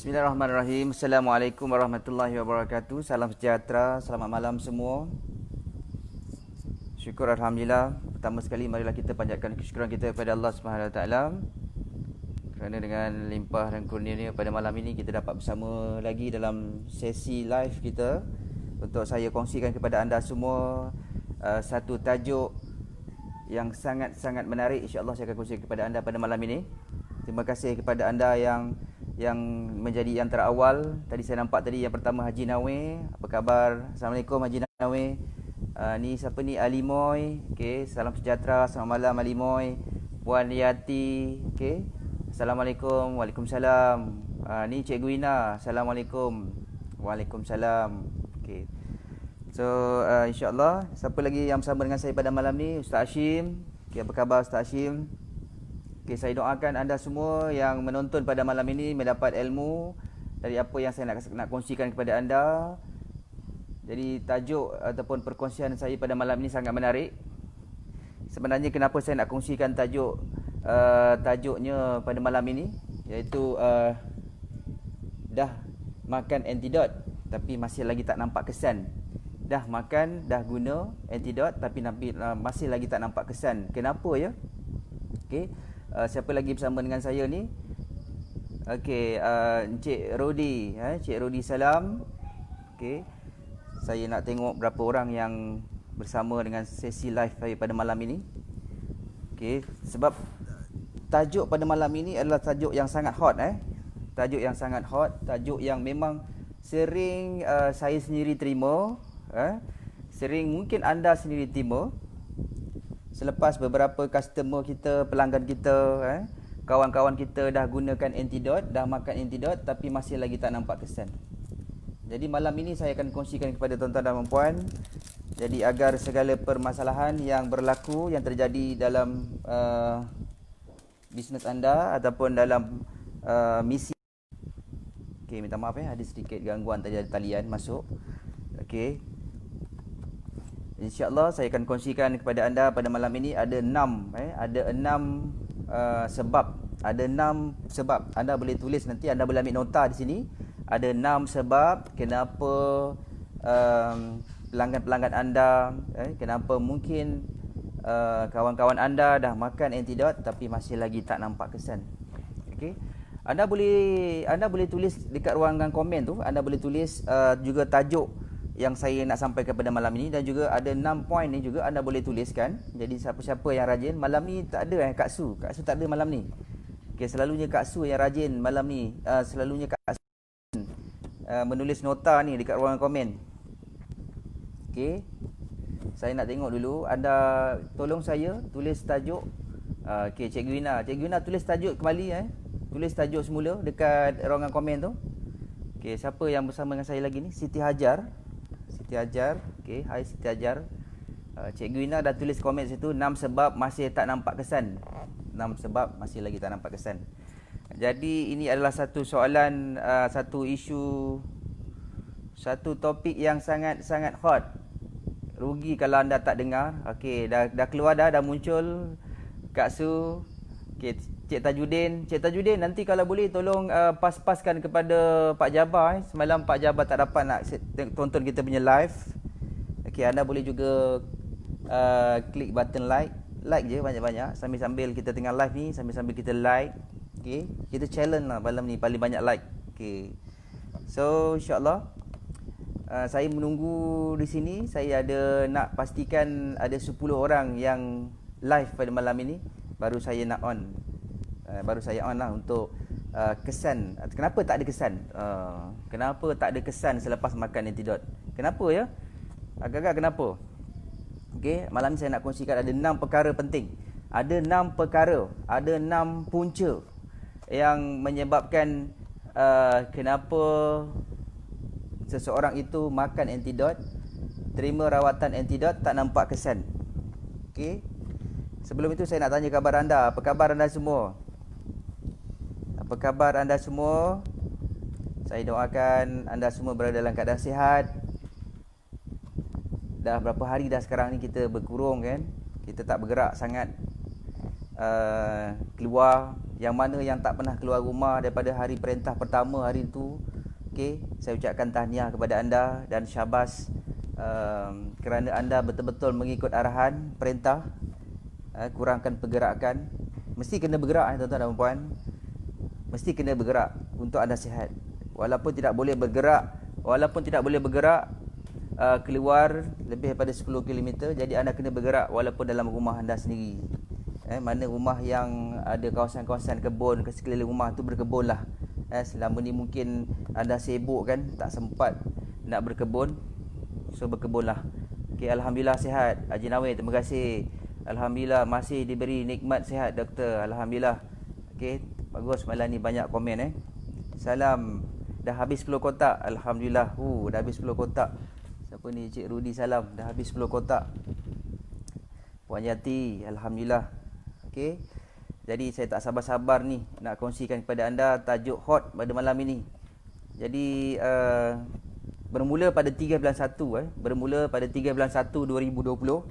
Bismillahirrahmanirrahim. Assalamualaikum warahmatullahi wabarakatuh. Salam sejahtera, selamat malam semua. Syukur Alhamdulillah. Pertama sekali marilah kita panjatkan kesyukuran kita kepada Allah Subhanahu Wa Taala kerana dengan limpah dan kurnia pada malam ini kita dapat bersama lagi dalam sesi live kita untuk saya kongsikan kepada anda semua satu tajuk yang sangat-sangat menarik. InsyaAllah saya akan kongsikan kepada anda pada malam ini. Terima kasih kepada anda yang menjadi yang terawal. Tadi saya nampak tadi yang pertama Haji Nawe. Apa khabar? Assalamualaikum Haji Nawe. Ni siapa ni? Alimoy. Okey, salam sejahtera. Selamat malam Alimoy. Puan Yati. Okey. Assalamualaikum. Waalaikumsalam. Ni Cikgu Ina. Assalamualaikum. Waalaikumsalam. Okey. So insya-Allah siapa lagi yang bersama dengan saya pada malam ni? Ustaz Hashim. Okey, apa khabar Ustaz Hashim? Okay, saya doakan anda semua yang menonton pada malam ini mendapat ilmu dari apa yang saya nak kongsikan kepada anda. Jadi tajuk ataupun perkongsian saya pada malam ini sangat menarik. Sebenarnya kenapa saya nak kongsikan tajuknya pada malam ini, iaitu dah makan antidot tapi masih lagi tak nampak kesan. Dah makan, dah guna antidot tapi masih lagi tak nampak kesan. Kenapa ya? Okey. Siapa lagi bersama dengan saya ni? Okey, Encik Rodi, Encik Rodi salam. Okey. Saya nak tengok berapa orang yang bersama dengan sesi live saya pada malam ini. Okey, sebab tajuk pada malam ini adalah tajuk yang sangat hot Tajuk yang sangat hot, tajuk yang memang sering saya sendiri terima, sering mungkin anda sendiri terima. Selepas beberapa customer kita, pelanggan kita, kawan-kawan kita dah gunakan antidot, dah makan antidot tapi masih lagi tak nampak kesan. Jadi malam ini saya akan kongsikan kepada tuan-tuan dan puan. Jadi agar segala permasalahan yang berlaku, yang terjadi dalam bisnes anda ataupun dalam misi. Okey, minta maaf ada sedikit gangguan tadi, ada talian masuk. Okey. InsyaAllah saya akan kongsikan kepada anda pada malam ini ada 6 sebab. Ada 6 sebab. Anda boleh tulis nanti, anda boleh ambil nota di sini. Ada 6 sebab kenapa pelanggan-pelanggan anda, kenapa mungkin kawan-kawan anda dah makan antidot tapi masih lagi tak nampak kesan. Okey. Anda boleh tulis dekat ruangan komen tu, anda boleh tulis juga tajuk yang saya nak sampaikan pada malam ini, dan juga ada 6 poin ni juga anda boleh tuliskan. Jadi siapa-siapa yang rajin malam ni, tak ada Kak Su tak ada malam ni. Okey, selalunya Kak Su yang rajin malam ni, selalunya Kak Su menulis nota ni dekat ruangan komen. Okey, saya nak tengok dulu, anda tolong saya tulis tajuk. Okey, Cikgu Ina tulis tajuk kembali, tulis tajuk semula dekat ruangan komen tu. Okey, siapa yang bersama dengan saya lagi ni? Siti Hajar. Okey, hai Siti Hajar. Cikgu Ina dah tulis komen situ 6 sebab masih tak nampak kesan. 6 sebab masih lagi tak nampak kesan. Jadi ini adalah satu soalan, satu isu, satu topik yang sangat-sangat hot. Rugi kalau anda tak dengar. Okey, dah keluar dah muncul Kak Su. Okey, Cik Tajudin nanti kalau boleh tolong pas-paskan kepada Pak Jabar. Semalam Pak Jabar tak dapat nak tonton kita punya live. Okey, anda boleh juga klik button like je banyak-banyak sambil-sambil kita tengah live ni, sambil-sambil kita like. Okey, kita challenge lah malam ni paling banyak like. Okey, so insyaAllah saya menunggu di sini. Saya ada nak pastikan ada 10 orang yang live pada malam ini, baru saya nak on. Baru saya on lah untuk kesan. Kenapa tak ada kesan? Kenapa tak ada kesan selepas makan antidot? Kenapa ya? Agak-agak kenapa? Okey, malam ni saya nak kongsikan ada 6 perkara penting. Ada 6 perkara, ada 6 punca yang menyebabkan kenapa seseorang itu makan antidot, terima rawatan antidot tak nampak kesan. Okey. Sebelum itu saya nak tanya khabar anda. Apa khabar anda semua? Apa khabar anda semua? Saya doakan anda semua berada dalam keadaan sihat. Dah berapa hari dah sekarang ni kita berkurung kan? Kita tak bergerak sangat. keluar, yang mana yang tak pernah keluar rumah daripada hari perintah pertama hari itu, okey, saya ucapkan tahniah kepada anda dan syabas kerana anda betul-betul mengikut arahan perintah. Kurangkan pergerakan. Mesti kena bergerak tuan-tuan dan puan. Mesti kena bergerak untuk anda sihat. Walaupun tidak boleh bergerak, keluar lebih daripada 10 km, jadi anda kena bergerak walaupun dalam rumah anda sendiri. Mana rumah yang ada kawasan-kawasan kebun ke sekeliling rumah tu, berkebunlah. Selama ni mungkin anda sibuk kan, tak sempat nak berkebun, so berkebunlah. Okey, alhamdulillah sihat. Haji Nawir, terima kasih. Alhamdulillah masih diberi nikmat sihat doktor. Alhamdulillah. Okey, bagus, malam ni banyak komen Salam. Dah habis 10 kotak. Alhamdulillah. Dah habis 10 kotak. Siapa ni? Cik Rudi salam. Dah habis 10 kotak. Puan Yati, alhamdulillah. Okey. Jadi saya tak sabar-sabar ni nak kongsikan kepada anda tajuk hot pada malam ini. Jadi bermula pada 3 bulan 1 bermula pada 3 bulan 1 2020,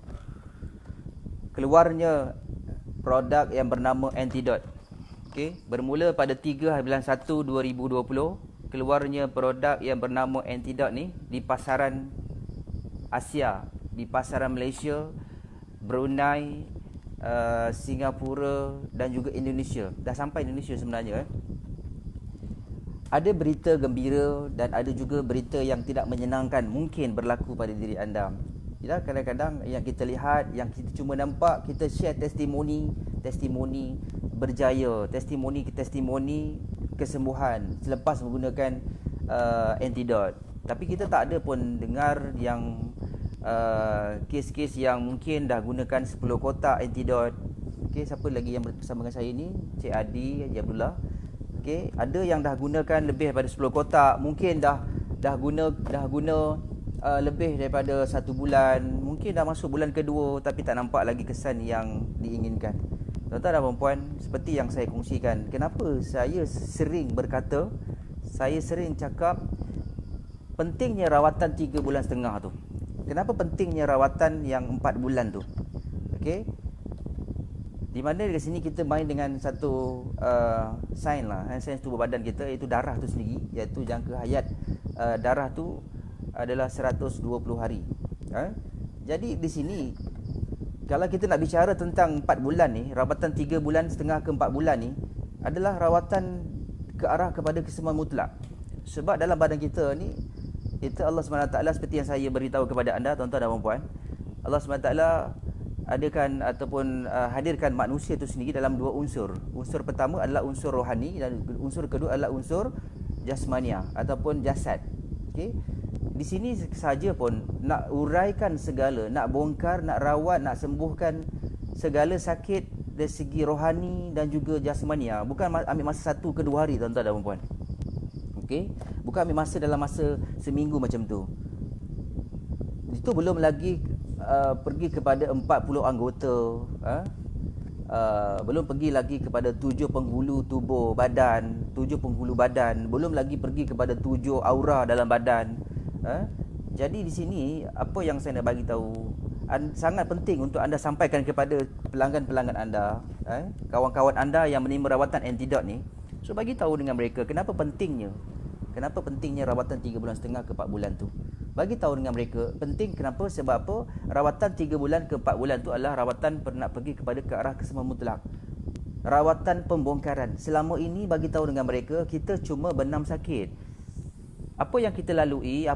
keluarnya produk yang bernama Antidote. Okey, bermula pada 3 bulan 1 2020, keluarnya produk yang bernama Antidote ni di pasaran Asia, di pasaran Malaysia, Brunei, Singapura dan juga Indonesia. Dah sampai Indonesia sebenarnya. Ada berita gembira dan ada juga berita yang tidak menyenangkan mungkin berlaku pada diri anda. Ya, kadang-kadang yang kita lihat, yang kita cuma nampak, kita share testimoni berjaya, testimoni kesembuhan selepas menggunakan Antidote. Tapi kita tak ada pun dengar yang kes-kes yang mungkin dah gunakan 10 kotak Antidote. Okey, siapa lagi yang bersama dengan saya ni? Cik Adi, Haji Abdullah. Okey, ada yang dah gunakan lebih daripada 10 kotak, mungkin dah guna lebih daripada 1 bulan, mungkin dah masuk bulan kedua tapi tak nampak lagi kesan yang diinginkan. Tuan-tuan dan puan, seperti yang saya kongsikan, kenapa saya sering berkata, saya sering cakap pentingnya rawatan 3 bulan setengah tu. Kenapa pentingnya rawatan yang 4 bulan tu? Okey, di mana di sini kita main dengan satu sains tubuh badan kita, iaitu darah tu sendiri, iaitu jangka hayat darah tu adalah 120 hari. Jadi di sini kalau kita nak bicara tentang 4 bulan ni, rawatan 3 bulan setengah ke 4 bulan ni adalah rawatan ke arah kepada kesembuhan mutlak. Sebab dalam badan kita ni, kita Allah SWT, seperti yang saya beritahu kepada anda tuan-tuan dan puan, Allah SWT adakan ataupun hadirkan manusia itu sendiri dalam 2 unsur. Unsur pertama adalah unsur rohani dan unsur kedua adalah unsur jasmania ataupun jasad. Okey. Di sini saja pun nak uraikan segala, nak bongkar, nak rawat, nak sembuhkan segala sakit dari segi rohani dan juga jasmania. Bukan ambil masa 1 ke 2 hari tuan-tuan dan puan. Okey, bukan ambil masa dalam masa seminggu macam tu. Itu belum lagi pergi kepada 40 anggota, belum pergi lagi kepada 7 penghulu tubuh badan, 7 penghulu badan, belum lagi pergi kepada 7 aura dalam badan. Jadi di sini apa yang saya nak bagi tahu sangat penting untuk anda sampaikan kepada pelanggan-pelanggan anda, kawan-kawan anda yang menerima rawatan Antidote ni. So bagi tahu dengan mereka kenapa pentingnya rawatan 3 bulan setengah ke 4 bulan tu. Bagi tahu dengan mereka penting kenapa, sebab apa? Rawatan 3 bulan ke 4 bulan tu adalah rawatan nak pergi kepada ke arah kesembuhan mutlak. Rawatan pembongkaran. Selama ini bagi tahu dengan mereka kita cuma benam sakit. Apa yang kita lalui,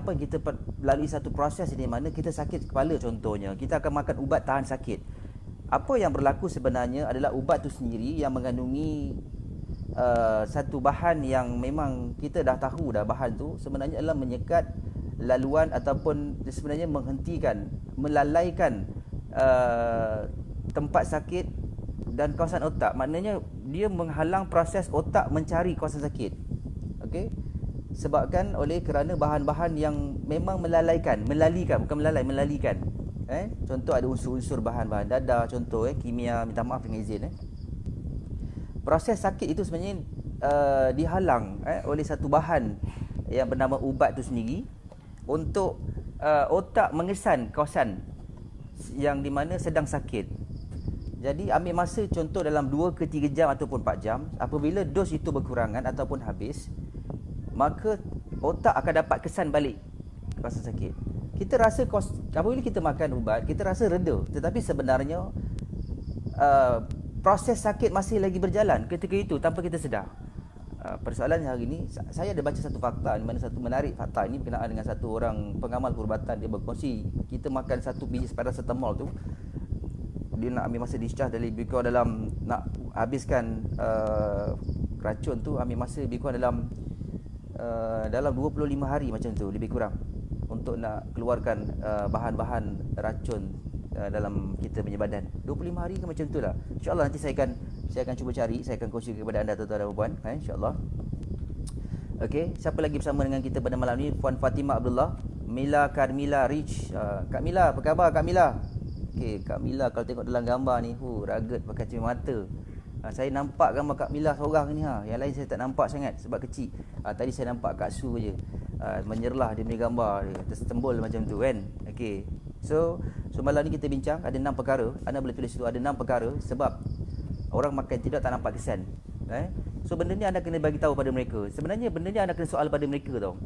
lalui satu proses di mana kita sakit kepala contohnya, kita akan makan ubat tahan sakit. Apa yang berlaku sebenarnya adalah ubat tu sendiri yang mengandungi satu bahan yang memang kita dah tahu dah, bahan tu sebenarnya adalah menyekat laluan ataupun sebenarnya menghentikan, melalaikan tempat sakit dan kawasan otak. Maknanya dia menghalang proses otak mencari kawasan sakit. Okey, sebabkan oleh kerana bahan-bahan yang memang melalikan. Contoh ada unsur-unsur bahan-bahan dadah, contoh kimia, minta maaf dengan izin. Proses sakit itu sebenarnya dihalang oleh satu bahan yang bernama ubat itu sendiri untuk otak mengesan kawasan yang di mana sedang sakit. Jadi ambil masa contoh dalam 2 ke 3 jam ataupun 4 jam. Apabila dos itu berkurangan ataupun habis, maka otak akan dapat kesan balik rasa sakit. Kita rasa apabila kita makan ubat, kita rasa reda, tetapi sebenarnya proses sakit masih lagi berjalan ketika itu tanpa kita sedar. Persoalan hari ini, saya ada baca satu fakta, di mana satu menarik fakta ini berkenaan dengan satu orang pengamal perubatan. Dia berkongsi, kita makan satu biji paracetamol tu, dia nak ambil masa discharge lebih kurang dalam, nak habiskan racun tu, ambil masa lebih kurang dalam 25 hari macam tu, lebih kurang, untuk nak keluarkan bahan-bahan racun dalam kita punya badan. 25 hari ke macam tu lah. InsyaAllah nanti saya akan cuba cari, saya akan kongsi kepada anda tuan-tuan dan puan, insyaAllah. Okey, siapa lagi bersama dengan kita pada malam ni? Puan Fatimah Abdullah, Mila Carmila Rich. Kak Mila, apa khabar Kak Mila? Okey, Kak Mila kalau tengok dalam gambar ni, ragat pakai cermin mata. Saya nampak gambar Kak Mila seorang ni, yang lain saya tak nampak sangat sebab kecil. Tadi saya nampak Kak Su je. Menyerlah dia punya gambar dia, tertembul macam tu kan. Okey. So malam ni kita bincang ada 6 perkara. Anda boleh tulis itu, ada 6 perkara sebab orang makan tidak tak nampak kesan. So benda ni anda kena bagi tahu pada mereka. Sebenarnya benda ni anda kena soal pada mereka tau.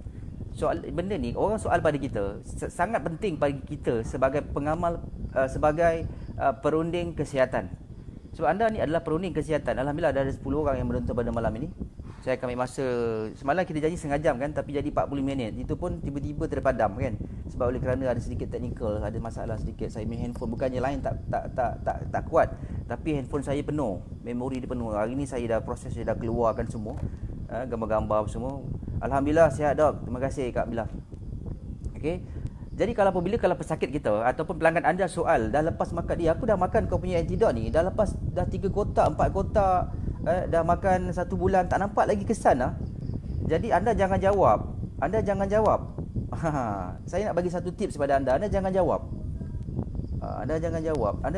Soal benda ni orang soal pada kita, sangat penting bagi kita sebagai pengamal, sebagai perunding kesihatan. So anda ni adalah perunding kesihatan. Alhamdulillah ada 10 orang yang menonton pada malam ini. Saya akan ambil masa, semalam kita janji setengah jam kan, tapi jadi 40 minit. Itu pun tiba-tiba terpadam kan, sebab oleh kerana ada sedikit technical, ada masalah sedikit. Saya punya handphone bukannya lain tak kuat, tapi handphone saya penuh, memori dia penuh. Hari ni saya dah proses, saya dah keluarkan semua gambar-gambar semua. Alhamdulillah sihat dok. Terima kasih Kak Bila. Okey. Jadi kalau pesakit kita ataupun pelanggan anda soal, dah lepas makan, aku dah makan kau punya antidot ni, dah 3 kotak, 4 kotak, dah makan 1 bulan, tak nampak lagi kesan lah. Jadi anda jangan jawab. Saya nak bagi satu tips kepada anda. Anda jangan jawab. Anda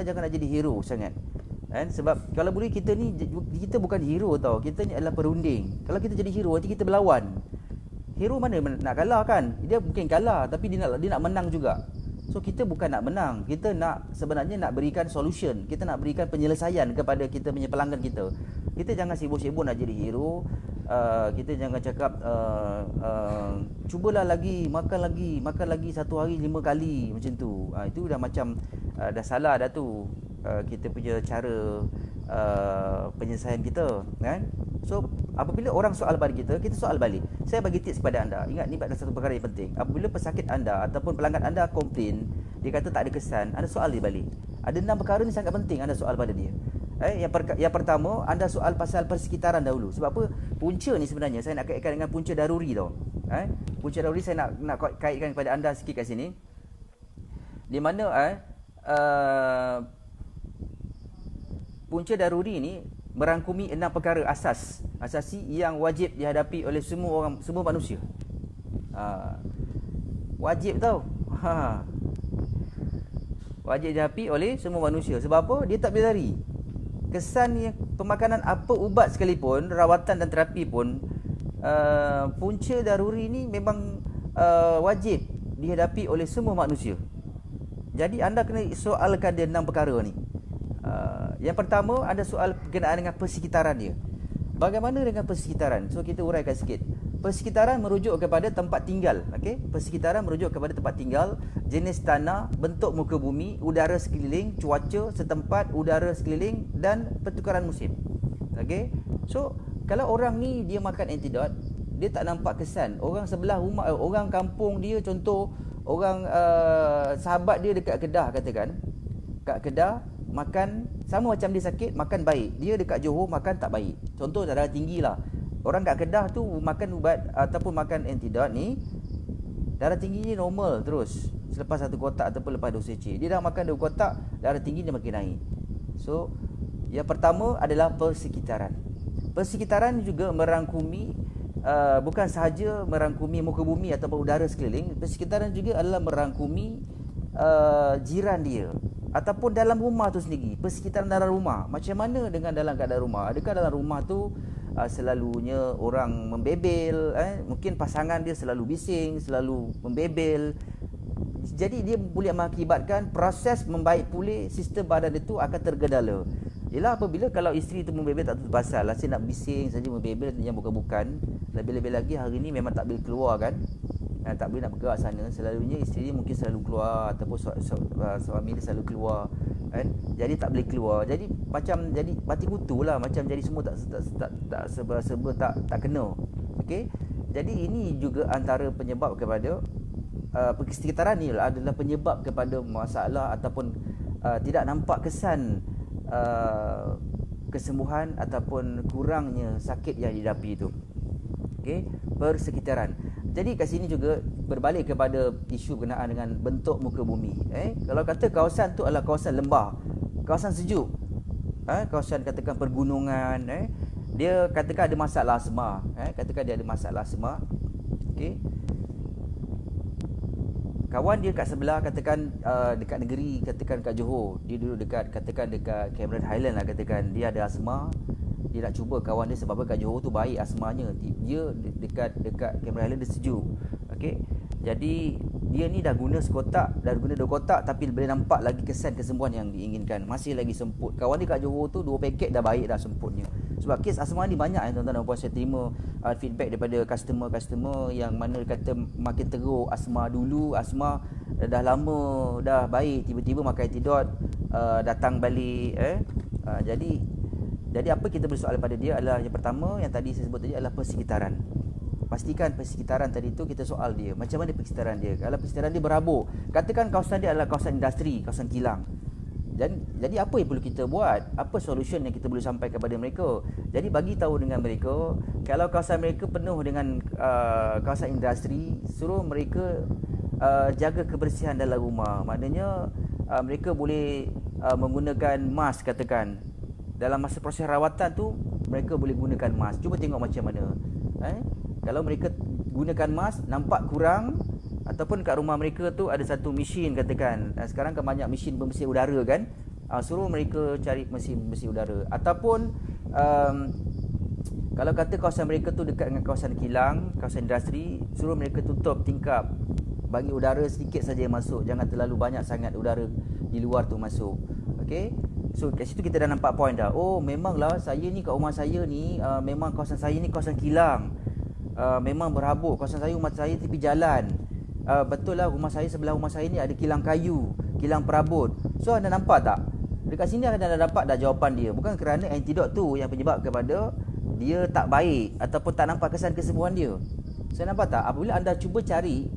jangan nak jadi hero sangat. Sebab kalau boleh kita bukan hero tau. Kita ni adalah perunding. Kalau kita jadi hero, nanti kita berlawan. Hero mana nak kalah kan? Dia mungkin kalah, tapi dia nak menang juga. So kita bukan nak menang, kita sebenarnya nak berikan solution. Kita nak berikan penyelesaian kepada kita punya pelanggan kita. Kita jangan sibuk-sibuk nak jadi hero. Kita jangan cakap cubalah makan lagi 1 hari 5 kali macam tu. Itu dah macam dah salah dah tu. Kita punya cara penyelesaian kita kan. So apabila orang soal pada kita soal balik. Saya bagi tips kepada anda. Ingat, ni adalah satu perkara yang penting. Apabila pesakit anda ataupun pelanggan anda komplain, dia kata tak ada kesan, anda soal dia balik. Ada 6 perkara ni sangat penting anda soal pada dia. Yang pertama, anda soal pasal persekitaran dahulu. Sebab apa? Punca ni sebenarnya saya nak kaitkan dengan punca daruri tau. Punca daruri saya nak kaitkan kepada anda sikit kat sini. Di mana punca daruri ni merangkumi 6 perkara asasi yang wajib dihadapi oleh semua manusia. Wajib tau. Wajib dihadapi oleh semua manusia. Sebab apa? Dia tak boleh lari. Kesan pemakanan apa ubat sekalipun, rawatan dan terapi pun, punca daruri ni memang wajib dihadapi oleh semua manusia. Jadi anda kena soalkan dia 6 perkara ni. Yang pertama, anda soal berkenaan dengan persekitaran dia. Bagaimana dengan persekitaran? So kita uraikan sikit. Persekitaran merujuk kepada tempat tinggal. Persekitaran merujuk kepada tempat tinggal, jenis tanah, bentuk muka bumi, udara sekeliling, cuaca setempat, udara sekeliling dan pertukaran musim. So kalau orang ni dia makan antidot, dia tak nampak kesan. Orang sebelah rumah, orang kampung dia, contoh orang sahabat dia dekat Kedah katakan, kat Kedah makan sama macam dia sakit, makan baik. Dia dekat Johor makan tak baik. Contoh darah tinggi lah. Orang kat Kedah tu makan ubat ataupun makan antidot ni, darah tinggi ni normal terus selepas 1 kotak ataupun lepas 2 cc. Dia dah makan 2 kotak, darah tinggi dia makin naik. So yang pertama adalah persekitaran. Persekitaran juga merangkumi bukan sahaja merangkumi muka bumi ataupun udara sekeliling. Persekitaran juga adalah merangkumi jiran dia ataupun dalam rumah tu sendiri. Persekitaran dalam rumah, macam mana dengan dalam keadaan rumah? Adakah dalam rumah tu selalunya orang membebel, mungkin pasangan dia selalu bising, selalu membebel. jadi dia boleh mengakibatkan proses membaik pulih sistem badan itu akan tergedala. Ialah apabila kalau isteri tu membebel tak tutup pasal, asyik nak bising saja membebel yang bukan-bukan. Lebih-lebih lagi hari ni memang tak boleh keluar kan. Tak boleh nak bergerak sana. Selalunya isteri dia mungkin selalu keluar ataupun suami dia selalu keluar kan. Jadi tak boleh keluar. Jadi macam jadi mati kutu lah, macam jadi semua tak serba tak kena. Okey. Jadi ini juga antara penyebab kepada persekitaran ni adalah penyebab kepada masalah ataupun tidak nampak kesan kesembuhan ataupun kurangnya sakit yang didapi itu. Okey, persekitaran. Jadi kat sini juga berbalik kepada isu berkenaan dengan bentuk muka bumi. Kalau kata kawasan tu adalah kawasan lembah, kawasan sejuk, kawasan katakan pergunungan, dia katakan ada masalah asma, katakan dia ada masalah asma. Okey. Kawan dia kat sebelah, katakan dekat negeri, katakan kat Johor, dia duduk dekat Cameron Highland lah, katakan dia ada asma. Dia nak cuba kawan dia sebab apa kat Johor tu baik asmanya. Dia dekat Cameron Highland dia sejuk. Okey. Jadi dia ni dah guna sekotak, dah guna 2 kotak, tapi boleh nampak lagi kesan kesembuhan yang diinginkan. Masih lagi semput. Kawan dia kat Johor tu 2 paket dah baik dah semputnya. Sebab kes asma ni banyak tuan-tuan dan puan, saya terima feedback daripada customer yang mana kata makin teruk asma dulu, asma dah lama dah baik, tiba-tiba makan antidot datang balik. Jadi apa kita bersoal pada dia adalah yang pertama yang tadi saya sebut tadi adalah persekitaran. Pastikan persekitaran tadi tu kita soal dia. Macam mana persekitaran dia? Kalau persekitaran dia berabuk, katakan kawasan dia adalah kawasan industri, kawasan kilang. Jadi apa yang perlu kita buat? Apa solution yang kita boleh sampaikan kepada mereka? Jadi bagi tahu dengan mereka, kalau kawasan mereka penuh dengan kawasan industri, suruh mereka jaga kebersihan dalam rumah. Maknanya mereka boleh menggunakan mask, katakan. Dalam masa proses rawatan tu, mereka boleh gunakan mask. Cuba tengok macam mana. Kalau mereka gunakan mask, nampak kurang, ataupun kat rumah mereka tu ada satu mesin, katakan. Sekarang kan banyak mesin pembersih udara kan. Suruh mereka cari mesin pembersih udara. Ataupun kalau kata kawasan mereka tu dekat dengan kawasan kilang, kawasan industri, suruh mereka tutup tingkap, bagi udara sedikit saja yang masuk. Jangan terlalu banyak sangat udara di luar tu masuk. Okey. So kat situ kita dah nampak point dah. Oh, memanglah saya ni kat rumah saya ni memang kawasan saya ni kawasan kilang. Memang berhabuk. Kawasan saya, rumah saya tepi jalan. Betul lah, rumah saya, sebelah rumah saya ni ada kilang kayu, kilang perabot. So anda nampak tak? Dekat sini anda dah dapat dah jawapan dia. Bukan kerana antidot tu yang penyebab kepada dia tak baik ataupun tak nampak kesan kesembuhan dia. Saya nampak tak? Apabila anda cuba cari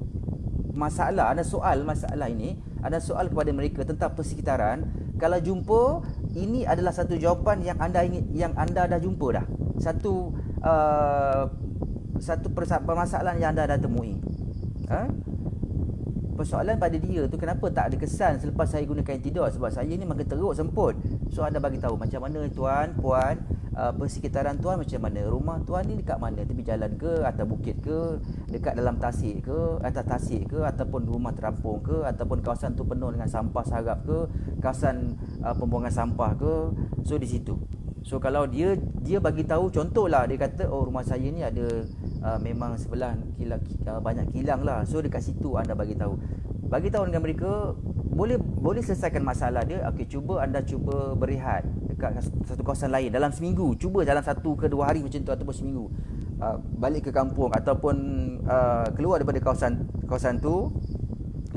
masalah, anda soal masalah ini, anda soal kepada mereka tentang persekitaran, kalau jumpa, ini adalah satu jawapan yang anda ingin, yang anda dah jumpa dah. Satu permasalahan yang anda dah temui. Persoalan pada dia tu, kenapa tak ada kesan selepas saya gunakan antidot? Sebab saya ni makin teruk semput. So anda bagi tahu macam mana tuan, puan, persekitaran tuan macam mana, rumah tuan ni dekat mana, tepi jalan ke, atas bukit ke, dekat dalam tasik ke, atas tasik ke, ataupun rumah terampung ke, ataupun kawasan tu penuh dengan sampah sarap ke, kawasan pembuangan sampah ke. So di situ. So kalau dia bagi tahu, contohlah dia kata, oh rumah saya ni ada memang sebelah kilang, banyak kilang lah. So dekat situ anda bagi tahu dengan mereka, boleh selesaikan masalah dia. Okey, anda cuba berehat dekat satu kawasan lain dalam seminggu. Cuba dalam 1 ke 2 hari macam tu, ataupun seminggu balik ke kampung ataupun keluar daripada kawasan tu.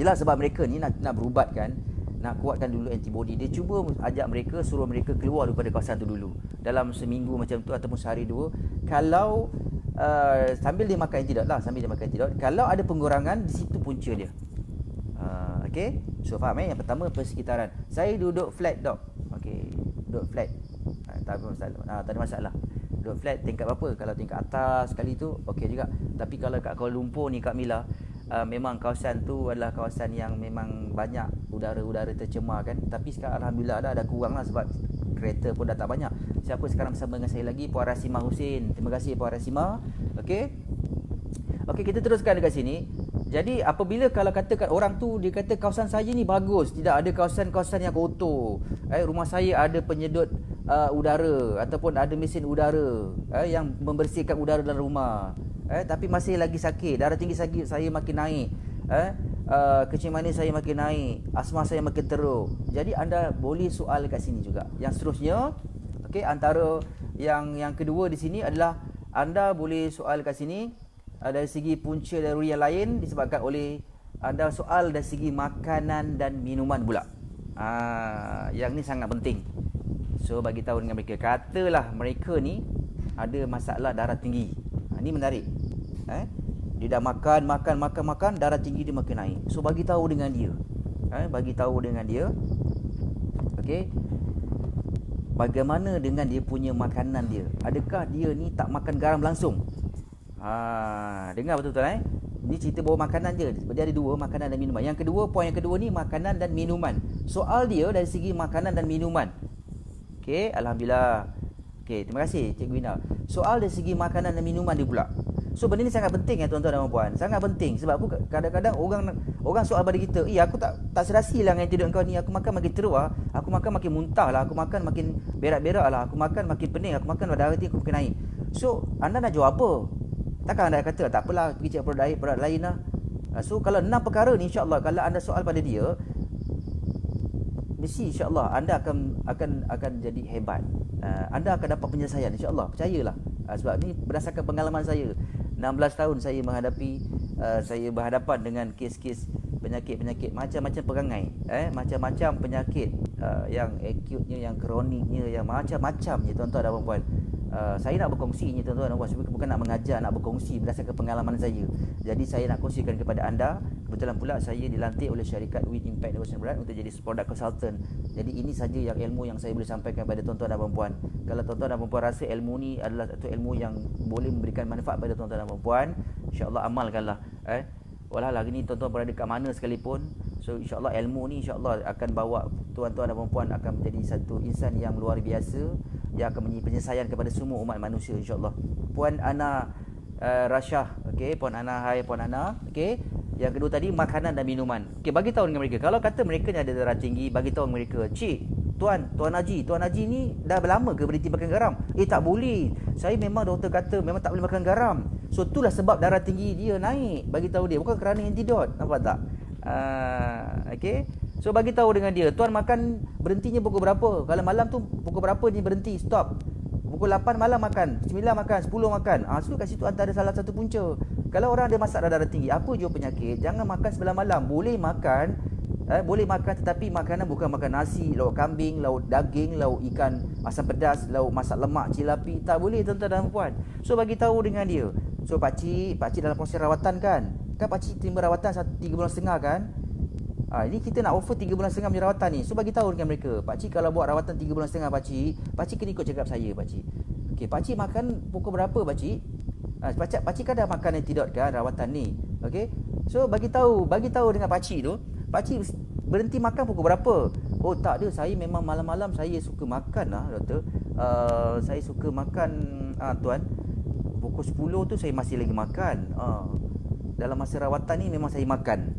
Bila sebab mereka ni nak berubat kan, nak kuatkan dulu antibody. Dia cuba ajak mereka, suruh mereka keluar daripada kawasan tu dulu dalam seminggu macam tu, ataupun sehari 2. Kalau sambil dia makan antidot, kalau ada pengurangan, di situ punca dia. Okey, so faham yang pertama persekitaran. Saya duduk flat dok. Okey, duduk flat, tak ada masalah. Duduk flat tingkat berapa? Kalau tingkat atas sekali tu okey juga. Tapi kalau kat Kuala Lumpur ni Kak Mila, memang kawasan tu adalah kawasan yang memang banyak udara tercemar kan. Tapi sekarang alhamdulillah ada kurang lah, sebab kereta pun dah tak banyak. Siapa sekarang bersama dengan saya lagi? Puan Rasima Husin. Terima kasih Puan Rasima. Okey, kita teruskan dekat sini. Jadi apabila kalau katakan orang tu dia kata kawasan saya ni bagus, tidak ada kawasan-kawasan yang kotor, rumah saya ada penyedot udara ataupun ada mesin udara yang membersihkan udara dalam rumah, tapi masih lagi sakit, darah tinggi saya makin naik, kencing manis saya makin naik, asma saya makin teruk. Jadi anda boleh soal kat sini juga. Yang seterusnya, okey, antara yang kedua di sini adalah anda boleh soal kat sini dari segi punca daruri yang lain disebabkan oleh anda soal dari segi makanan dan minuman pula. Yang ni sangat penting. So bagi tahu dengan mereka, katalah mereka ni ada masalah darah tinggi. Ni menarik. Dia dah makan, darah tinggi dia makin naik. So bagi tahu dengan dia. Bagi tahu dengan dia. Okey. Bagaimana dengan dia punya makanan dia? Adakah dia ni tak makan garam langsung? Dengar betul-betul Ni cerita bawa makanan je. Dia ada dua, makanan dan minuman. Yang kedua, poin yang kedua ni makanan dan minuman. Soal dia dari segi makanan dan minuman. Okey, alhamdulillah. Okey, terima kasih Cikgu Ina. Soal dari segi makanan dan minuman dia pula. So benda ni sangat penting tuan-tuan dan puan. Sangat penting sebab apa? Kadang-kadang orang soal pada kita, aku tak serasi lah dengan tidur kau ni. Aku makan makin teruk lah. Aku makan makin muntah lah. Aku makan makin berak-berak lah. Aku makan makin pening. Aku makan darah tinggi aku makin naik. So anda nak jawab apa? Takkan anda kata tak apalah, pergi cek produk lain lah. So kalau 6 perkara ni insya-Allah kalau anda soal pada dia, mesti insya-Allah anda akan jadi hebat. Anda akan dapat penyelesaian insya-Allah, percayalah. Sebab ni berdasarkan pengalaman saya. 16 tahun saya saya berhadapan dengan kes-kes penyakit-penyakit macam-macam perangai, macam-macam penyakit yang acute-nya, yang kroniknya, yang macam-macamnya tuan-tuan dan puan-puan. Saya nak berkongsinya tuan-tuan dan puan-puan, bukan nak mengajar, nak berkongsi berdasarkan pengalaman saya. Jadi saya nak kongsikan kepada anda. Kebetulan pula saya dilantik oleh syarikat With Impact Innovation Berat untuk jadi product consultant. Jadi ini saja yang ilmu yang saya boleh sampaikan kepada tuan-tuan dan puan-puan. Kalau tuan-tuan dan puan-puan rasa ilmu ni adalah satu ilmu yang boleh memberikan manfaat pada tuan-tuan dan puan-puan, insya-Allah amalkanlah. Walau hari ni tuan-tuan berada kat mana sekalipun, so insya-Allah ilmu ni insya-Allah akan bawa tuan-tuan dan puan-puan akan menjadi satu insan yang luar biasa, yang akan menjadi penyelesaian kepada semua umat manusia insya-Allah. Puan Ana Rasyah, okey, Puan Ana, hai Puan Ana, okey. Yang kedua tadi makanan dan minuman. Okey, bagi tahu dengan mereka. Kalau kata mereka ni ada darah tinggi, bagi tahu mereka, "Cik, Tuan Haji ni dah lama ke berhenti makan garam?" Tak boleh. Saya memang doktor kata memang tak boleh makan garam. So itulah sebab darah tinggi dia naik. Bagi tahu dia, bukan kerana antidot. Nampak tak? Okey. So bagi tahu dengan dia, "Tuan makan berhentinya pukul berapa? Kalau malam tu pukul berapa ni berhenti? Stop. Pukul 8 malam makan, 9 makan, 10 makan." So kat situ antara salah satu punca. Kalau orang ada masalah darah tinggi, apa jua penyakit, jangan makan sebelah malam. Boleh makan, tetapi makanan bukan makan nasi, lauk kambing, lauk daging, lauk ikan asam pedas, lauk masak lemak, cilapi. Tak boleh tuan-tuan dan puan. So bagi tahu dengan dia. So pakcik dalam proses rawatan kan pakcik terima rawatan 3 bulan setengah kan. Ini kita nak offer 3 bulan setengah punya rawatan ni. So bagi tahu dengan mereka, pakcik kalau buat rawatan 3 bulan setengah pakcik kena ikut cakap saya pakcik. Okey, pakcik makan pukul berapa pakcik? Pakcik kan dah makan antidot kan rawatan ni. Okey. So bagi tahu dengan pakcik tu, pakcik berhenti makan pukul berapa? Oh tak ada, saya memang malam-malam saya suka makan lah doktor. Saya suka makan tuan. Pukul 10 tu saya masih lagi makan. Dalam masa rawatan ni memang saya makan.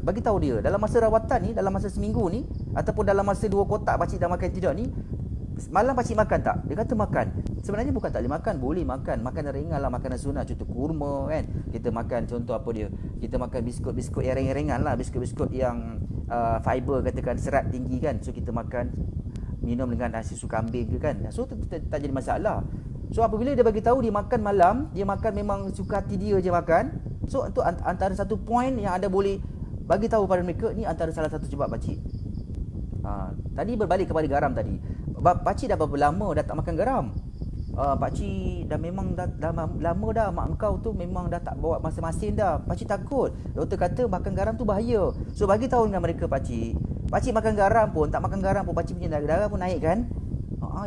Bagi tahu dia, dalam masa rawatan ni, dalam masa seminggu ni ataupun dalam masa 2 kotak pakcik dah makan antidot ni, malam pakcik makan tak? Dia kata makan. Sebenarnya bukan tak boleh makan, boleh makan. Makanan ringan lah, makanan sunat, contoh kurma kan. Kita makan contoh apa dia? Kita makan biskut-biskut yang ringan-ringan lah, biskut-biskut yang fiber, katakan serat tinggi kan. So kita makan, minum dengan susu kambing ke kan. So tak jadi masalah. So apabila dia bagi tahu dia makan malam, dia makan memang suka hati dia je makan. So itu antara satu poin yang anda boleh bagi tahu pada mereka, ni antara salah satu sebab pakcik. Tadi berbalik kepada garam tadi. Pakcik dah berapa lama dah tak makan garam? Pakcik dah memang dah lama dah. Mak engkau tu memang dah tak bawa masin-masin dah. Pakcik takut. Doktor kata makan garam tu bahaya. So bagi tahu dengan mereka pakcik makan garam pun, tak makan garam pun pakcik punya darah pun naik kan?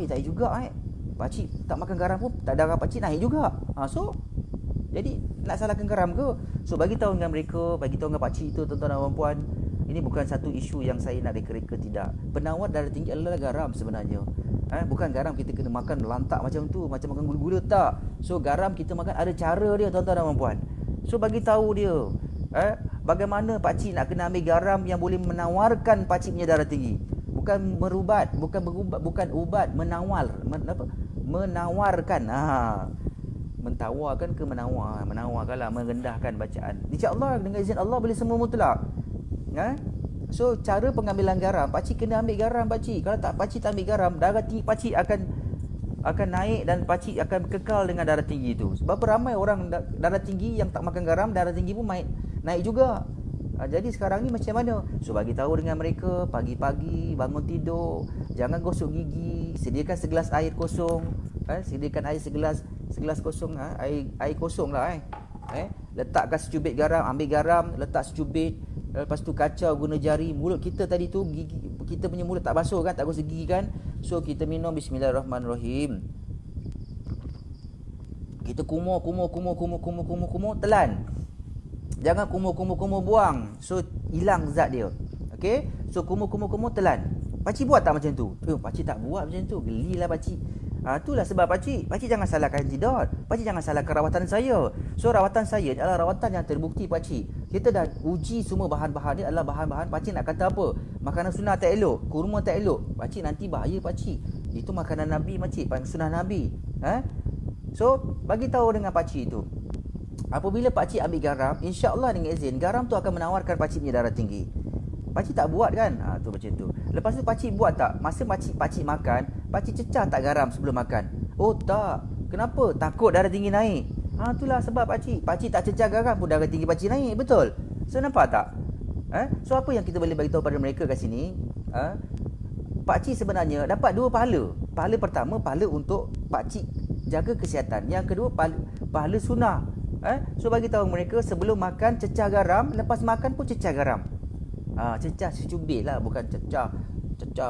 Tak juga pakcik tak makan garam pun darah pakcik naik juga. So jadi nak salahkan garam ke? So bagi tahu dengan mereka, bagi tahu dengan pakcik tu tuan-tuan dan puan-puan, ini bukan satu isu yang saya nak reka-reka, tidak. Penawar darah tinggi adalah garam sebenarnya. Bukan garam kita kena makan lantak macam tu, macam makan gula-gula, tak. So garam kita makan ada cara dia tuan-tuan dan puan. So bagi tahu dia, bagaimana pakcik nak kena ambil garam yang boleh menawarkan pakcik punya darah tinggi. Bukan merubat, bukan ubat, menawar, menawarkan. Mentawarkan ke menawar? Menawarkanlah, merendahkan bacaan. InsyaAllah dengan izin Allah boleh semua mutlak. So cara pengambilan garam, pakcik kena ambil garam pakcik. Kalau tak, pakcik tak ambil garam, darah tinggi pakcik akan naik dan pakcik akan kekal dengan darah tinggi itu. Sebab ramai orang darah tinggi yang tak makan garam, darah tinggi pun naik juga. Jadi sekarang ni macam mana? So bagi tahu dengan mereka, pagi-pagi bangun tidur, jangan gosok gigi, sediakan segelas air kosong. Sediakan air segelas kosong, air kosong lah. Letakkan secubit garam, ambil garam, letak secubit. Lepas tu kacau guna jari. Mulut kita tadi tu, gigi kita punya mulut tak basuh kan, tak gosok gigi kan. So kita minum bismillahirrahmanirrahim. Kita kumur, telan. Jangan kumur buang. So hilang zat dia. Okey? So kumur telan. Pakcik buat tak macam tu? Pakcik tak buat macam tu. Gelilah pakcik. Itulah sebab pakcik jangan salahkan Antidot. Pakcik jangan salahkan rawatan saya. So rawatan saya adalah rawatan yang terbukti pakcik. Kita dah uji semua bahan-bahan dia adalah bahan-bahan. Pakcik nak kata apa? Makanan sunnah tak elok, kurma tak elok. Pakcik nanti bahaya pakcik. Itu makanan Nabi pakcik, sunnah Nabi. So bagi tahu dengan pakcik tu. Apabila pakcik ambil garam, insya-Allah dengan izin, garam tu akan menawarkan pakcik punya darah tinggi. Pakcik tak buat kan? Tu macam tu. Lepas tu pakcik buat tak? Masa pakcik makan, pakcik cecah tak garam sebelum makan? Oh tak. Kenapa? Takut darah tinggi naik. Itulah sebab pakcik tak cecah garam pun darah tinggi pakcik naik. Betul? So nampak tak? So apa yang kita boleh bagi tahu pada mereka kat sini? Pakcik sebenarnya dapat dua pahala. Pahala pertama, pahala untuk pakcik jaga kesihatan. Yang kedua, pahala sunnah. So bagi tahu mereka sebelum makan cecah garam, lepas makan pun cecah garam. Cecah secubit lah, bukan cecah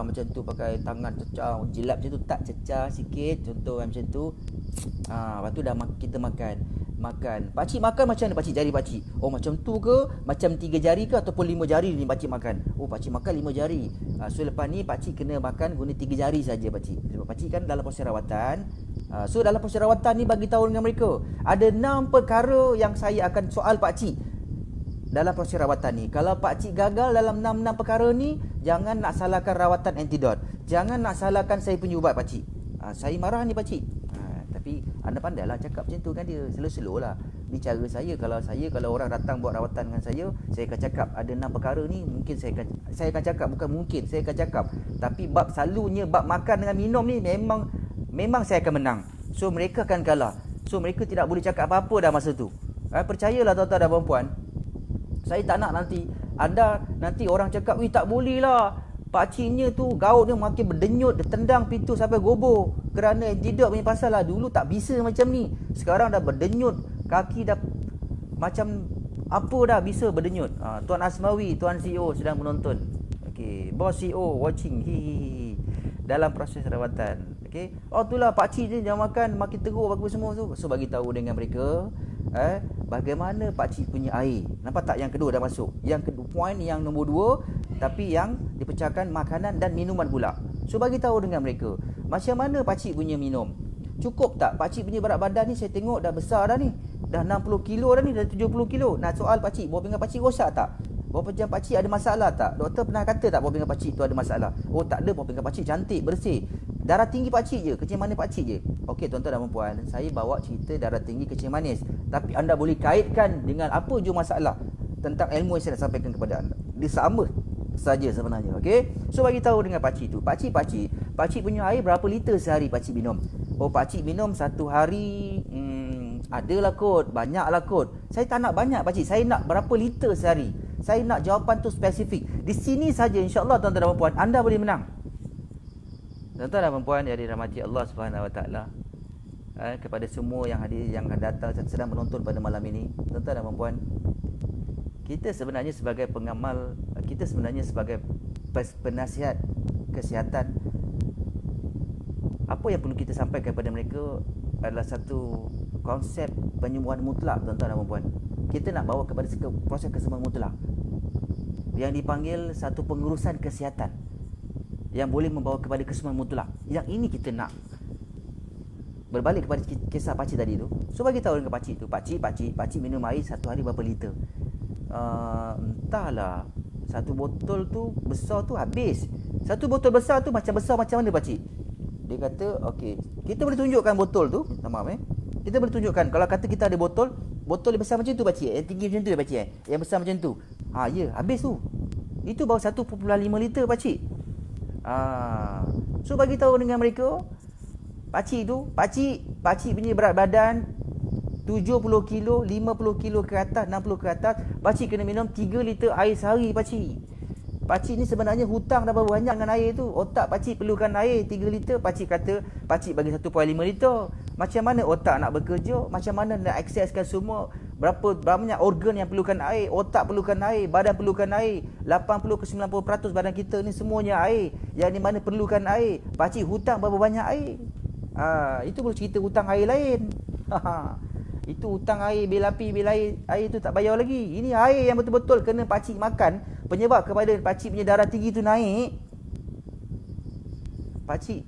macam tu pakai tangan cecah jilap macam tu, tak, cecah sikit contoh macam tu. Lepas tu dah kita makan. Pakcik makan macam mana pakcik jari pakcik? Macam tu ke? Macam 3 jari ke ataupun 5 jari ni pakcik makan? Pakcik makan 5 jari. So lepas ni pakcik kena makan guna 3 jari saja pakcik. Sebab pakcik kan dalam proses rawatan. So dalam proses rawatan ni bagi tahu dengan mereka, ada 6 perkara yang saya akan soal pakcik dalam proses rawatan ni. Kalau pakcik gagal dalam 6 perkara ni, jangan nak salahkan rawatan Antidot. Jangan nak salahkan saya punya ubat pakcik. Saya marah ni pakcik. Tapi anda pandailah cakap macam tu kan dia. Slow-slow lah. Ni cara saya. Kalau orang datang buat rawatan dengan saya akan cakap ada 6 perkara ni, mungkin saya akan cakap. Bukan mungkin, saya akan cakap. Tapi selalunya bab makan dengan minum ni memang saya akan menang. So mereka akan kalah. So mereka tidak boleh cakap apa-apa dah masa tu. Percayalah tuan-tuan dan puan-puan. Saya tak nak nanti orang cakap, tak boleh lah, pakciknya tu gaut dia makin berdenyut, dia tendang pintu sampai goboh kerana Antidot punya pasal lah. Dulu tak bisa macam ni, sekarang dah berdenyut, kaki dah macam apa dah bisa berdenyut. Tuan Asmawi, Tuan CEO sedang menonton. Okey, bos CEO watching. Dalam proses rawatan. Okey. Itulah pakcik je jangan makan makin teruk apa semua tu. So bagi tahu dengan mereka bagaimana pakcik punya air. Nampak tak yang kedua dah masuk. Yang kedua, poin yang nombor 2, tapi yang dipecahkan makanan dan minuman pula. So bagi tahu dengan mereka, macam mana pakcik punya minum. Cukup tak? Pakcik punya berat badan ni saya tengok dah besar dah ni. Dah 60 kilo dah ni, dah 70 kilo. Nak soal pakcik, buah pinggan pakcik rosak tak? Buah pinggan pakcik ada masalah tak? Doktor pernah kata tak buah pinggan pakcik tu ada masalah? Tak ada, buah pinggan pakcik cantik, bersih. Darah tinggi pakcik je, kencing manis pakcik je. Okey tuan-tuan dan puan, saya bawa cerita darah tinggi kencing manis. Tapi anda boleh kaitkan dengan apa je masalah tentang ilmu yang saya nak sampaikan kepada anda. Dia sama saja sebenarnya. Okey. So bagi tahu dengan pakcik tu. Pakcik punya air berapa liter sehari pakcik minum? Pakcik minum satu hari adalah kot, banyaklah kot. Saya tak nak banyak pakcik, saya nak berapa liter sehari. Saya nak jawapan tu spesifik. Di sini saja insya-Allah tuan-tuan dan puan, anda boleh menang. Tuan-tuan dan puan yang dirahmati Allah Subhanahu Wa Taala, kepada semua yang hadir, yang datang sedang menonton pada malam ini, tuan-tuan dan puan, kita sebenarnya sebagai pengamal, kita sebenarnya sebagai penasihat kesihatan, apa yang perlu kita sampaikan kepada mereka adalah satu konsep penyembuhan mutlak, tuan-tuan dan puan. Kita nak bawa kepada proses kesembuhan mutlak yang dipanggil satu pengurusan kesihatan yang boleh membawa kepada kesembuhan mutlak. Yang ini kita nak. Berbalik kepada kisah pakcik tadi tu. So bagi tahu dengan pakcik tu, pakcik minum air satu hari berapa liter? Entahlah. Satu botol tu besar tu habis. Satu botol besar tu macam besar macam mana pakcik? Dia kata, okey, kita boleh tunjukkan botol tu. Minta maaf Kita boleh tunjukkan. Kalau kata kita ada botol yang besar macam tu pakcik, yang tinggi macam tu pakcik, yang besar macam tu. Ya, habis tu. Itu baru 1.5 liter pakcik. So bagi tahu dengan mereka, pakcik punya berat badan 70 kilo, 50 kilo ke atas, 60 ke atas, pakcik kena minum 3 liter air sehari pakcik. Pakcik ni sebenarnya hutang dah berapa banyak dengan air tu. Otak pakcik perlukan air 3 liter, pakcik kata pakcik bagi 1.5 liter. Macam mana otak nak bekerja? Macam mana nak akseskan semua? Berapa banyak organ yang perlukan air? Otak perlukan air, badan perlukan air. 80 ke 90% badan kita ni semuanya air. Yang di mana perlukan air. Pakcik hutang berapa banyak air? Itu boleh cerita hutang air lain. Itu hutang air, bil api, bil air tu tak bayar lagi. Ini air yang betul-betul kena pakcik makan, penyebab kepada pakcik punya darah tinggi tu naik. Pakcik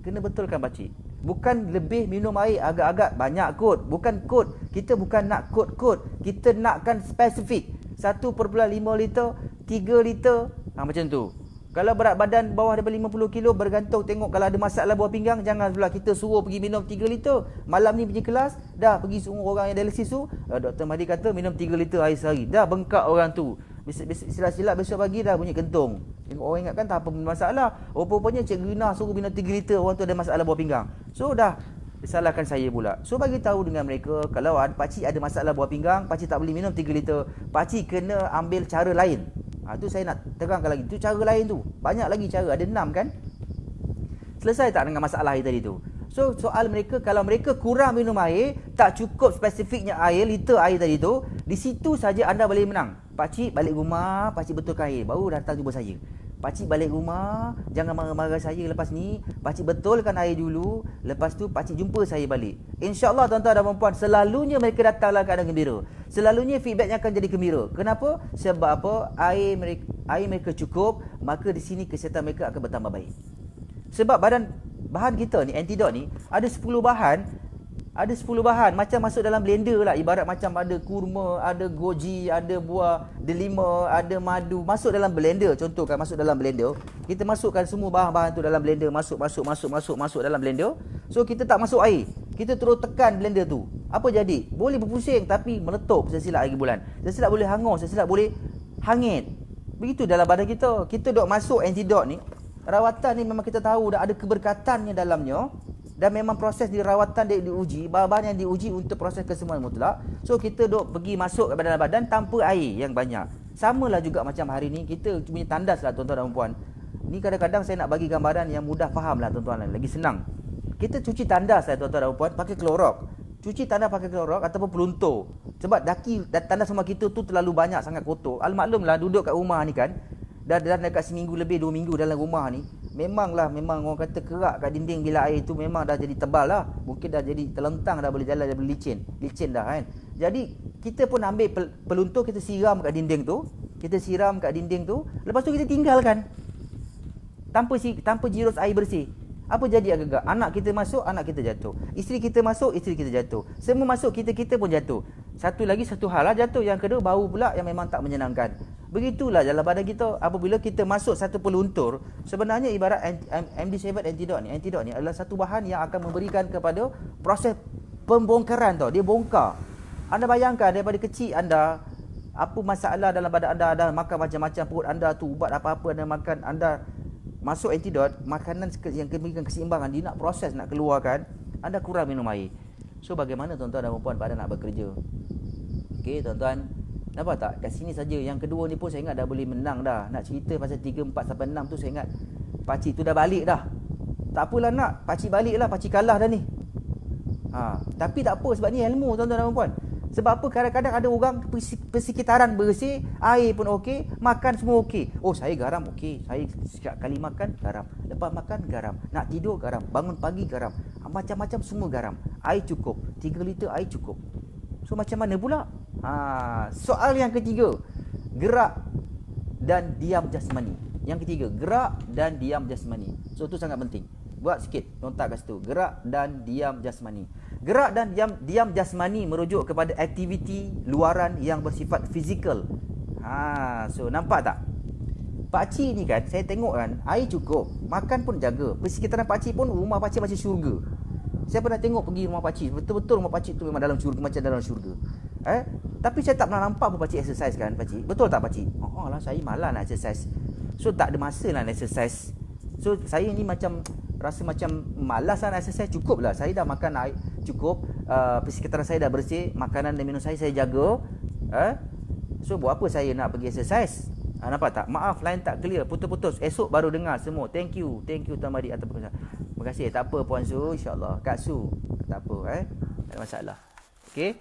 kena betulkan pakcik. Bukan lebih minum air agak-agak banyak kot. Bukan kot. Kita bukan nak kot-kot. Kita nakkan spesifik. 1.5 liter, 3 liter. Macam tu. Kalau berat badan bawah daripada 50 kilo, bergantung tengok. Kalau ada masalah buah pinggang, jangan pula kita suruh pergi minum 3 liter. Malam ni pergi kelas, dah pergi suruh orang yang dialisis tu, Dr. Mahdi kata minum 3 liter air sehari. Dah bengkak orang tu. Silap-silap besok pagi dah bunyi kentung. Tengok orang ingatkan tak apa masalah. Rupanya Cikgu Rina suruh minum 3 liter, orang tu ada masalah buah pinggang. So dah disalahkan saya pula. So bagi tahu dengan mereka, kalau pakcik ada masalah buah pinggang, pakcik tak boleh minum 3 liter. Pakcik kena ambil cara lain. Tu saya nak terangkan lagi. Itu cara lain tu. Banyak lagi cara. Ada 6 kan? Selesai tak dengan masalah air tadi tu? So soal mereka, kalau mereka kurang minum air, tak cukup spesifiknya air, liter air tadi tu, di situ saja anda boleh menang. Pakcik balik rumah, pakcik betulkan air, baru datang jumpa saya. Pakcik balik rumah, jangan marah-marah saya lepas ni. Pakcik betulkan air dulu, lepas tu pakcik jumpa saya balik. InsyaAllah tuan-tuan dan puan-puan, selalunya mereka datanglah keadaan gembira. Selalunya feedbacknya akan jadi gembira. Kenapa? Sebab apa? Air mereka cukup, maka di sini kesihatan mereka akan bertambah baik. Sebab bahan kita ni, antidot ni, ada 10 bahan. Ada 10 bahan, macam masuk dalam blender lah. Ibarat macam ada kurma, ada goji, ada buah delima, ada madu. Masuk dalam blender, contohkan masuk dalam blender. Kita masukkan semua bahan-bahan tu dalam blender. Masuk dalam blender. So kita tak masuk air. Kita terus tekan blender tu. Apa jadi? Boleh berpusing tapi meletup sesilap hari bulan. Sesilap boleh hangus, sesilap boleh hangit. Begitu dalam badan kita. Kita dok masuk antidot ni. Rawatan ni memang kita tahu dah ada keberkatannya dalamnya. Dan memang proses dirawatan dia diuji, bahan-bahan yang diuji untuk proses kesemuan mutlak. So kita duk pergi masuk ke dalam badan tanpa air yang banyak. Samalah juga macam hari ni, kita punya tandas lah tuan-tuan dan puan. Ni kadang-kadang saya nak bagi gambaran yang mudah faham lah tuan-tuan, lagi senang. Kita cuci tandas lah tuan-tuan dan puan pakai klorok. Cuci tandas pakai klorok ataupun peluntur. Sebab tandas rumah kita tu terlalu banyak sangat kotor. Maklumlah duduk kat rumah ni kan, dah dekat seminggu lebih 2 minggu dalam rumah ni, memang orang kata kerak kat dinding bila air tu memang dah jadi tebal lah. Mungkin dah jadi terlentang, dah boleh jalan, dah boleh licin dah kan. Jadi kita pun ambil peluntur, kita siram kat dinding tu. Lepas tu kita tinggalkan tanpa jirus air bersih. Apa jadi agak-agak? Anak kita masuk, anak kita jatuh. Isteri kita masuk, isteri kita jatuh. Semua masuk, kita pun jatuh. Satu hal lah jatuh. Yang kedua, bau pula yang memang tak menyenangkan. Begitulah dalam badan kita. Apabila kita masuk satu peluntur, sebenarnya ibarat MD7 antidot ni adalah satu bahan yang akan memberikan kepada proses pembongkaran tau. Dia bongkar. Anda bayangkan daripada kecil anda, apa masalah dalam badan anda makan macam-macam, perut anda tu ubat apa-apa anda makan, anda masuk antidot, makanan yang memberikan keseimbangan, dia nak proses, nak keluarkan, anda kurang minum air. So bagaimana tuan-tuan dan puan pada nak bekerja? Okey tuan-tuan, nampak tak? Kat sini saja. Yang kedua ni pun saya ingat dah boleh menang dah. Nak cerita pasal 3, 4 sampai 6 tu saya ingat pakcik tu dah balik dah. Tak apalah nak, pakcik balik lah, pakcik kalah dah ni. Tapi tak apa, sebab ni ilmu tuan-tuan dan puan. Sebab apa? Kadang-kadang ada orang persekitaran bersih, air pun okey, makan semua okey. Oh, saya garam okey. Saya setiap kali makan garam. Lepas makan garam. Nak tidur garam. Bangun pagi garam. Macam-macam semua garam. Air cukup. 3 liter air cukup. So macam mana pula? Soal yang ketiga, gerak dan diam jasmani. Yang ketiga, gerak dan diam jasmani. So tu sangat penting. Buat sikit, nota kat situ. Gerak dan diam jasmani. Gerak dan diam jasmani merujuk kepada aktiviti luaran yang bersifat fizikal. So nampak tak? Pakcik ni kan, saya tengok kan, air cukup, makan pun jaga. Persekitaran pakcik pun, rumah pakcik macam syurga. Saya pernah tengok pergi rumah pakcik, betul-betul rumah pakcik tu memang dalam syurga, macam dalam syurga. Tapi saya tak pernah nampak pun pakcik exercise kan pakcik. Betul tak pakcik? Oh lah, saya malas nak exercise. So tak ada masa lah nak exercise. So saya ni macam rasa macam malas lah nak exercise. Cukup lah, saya dah makan air cukup, persekitaran saya dah bersih, makanan dan minum saya jaga. So buat apa saya nak pergi exercise? Nampak tak? Maaf, line tak clear, putus-putus. Esok baru dengar semua. Thank you Tuan Madi atas perkongsian. Terima kasih. Tak apa Puan Su, insya-Allah. Kak Su, tak apa tak ada masalah. Okey.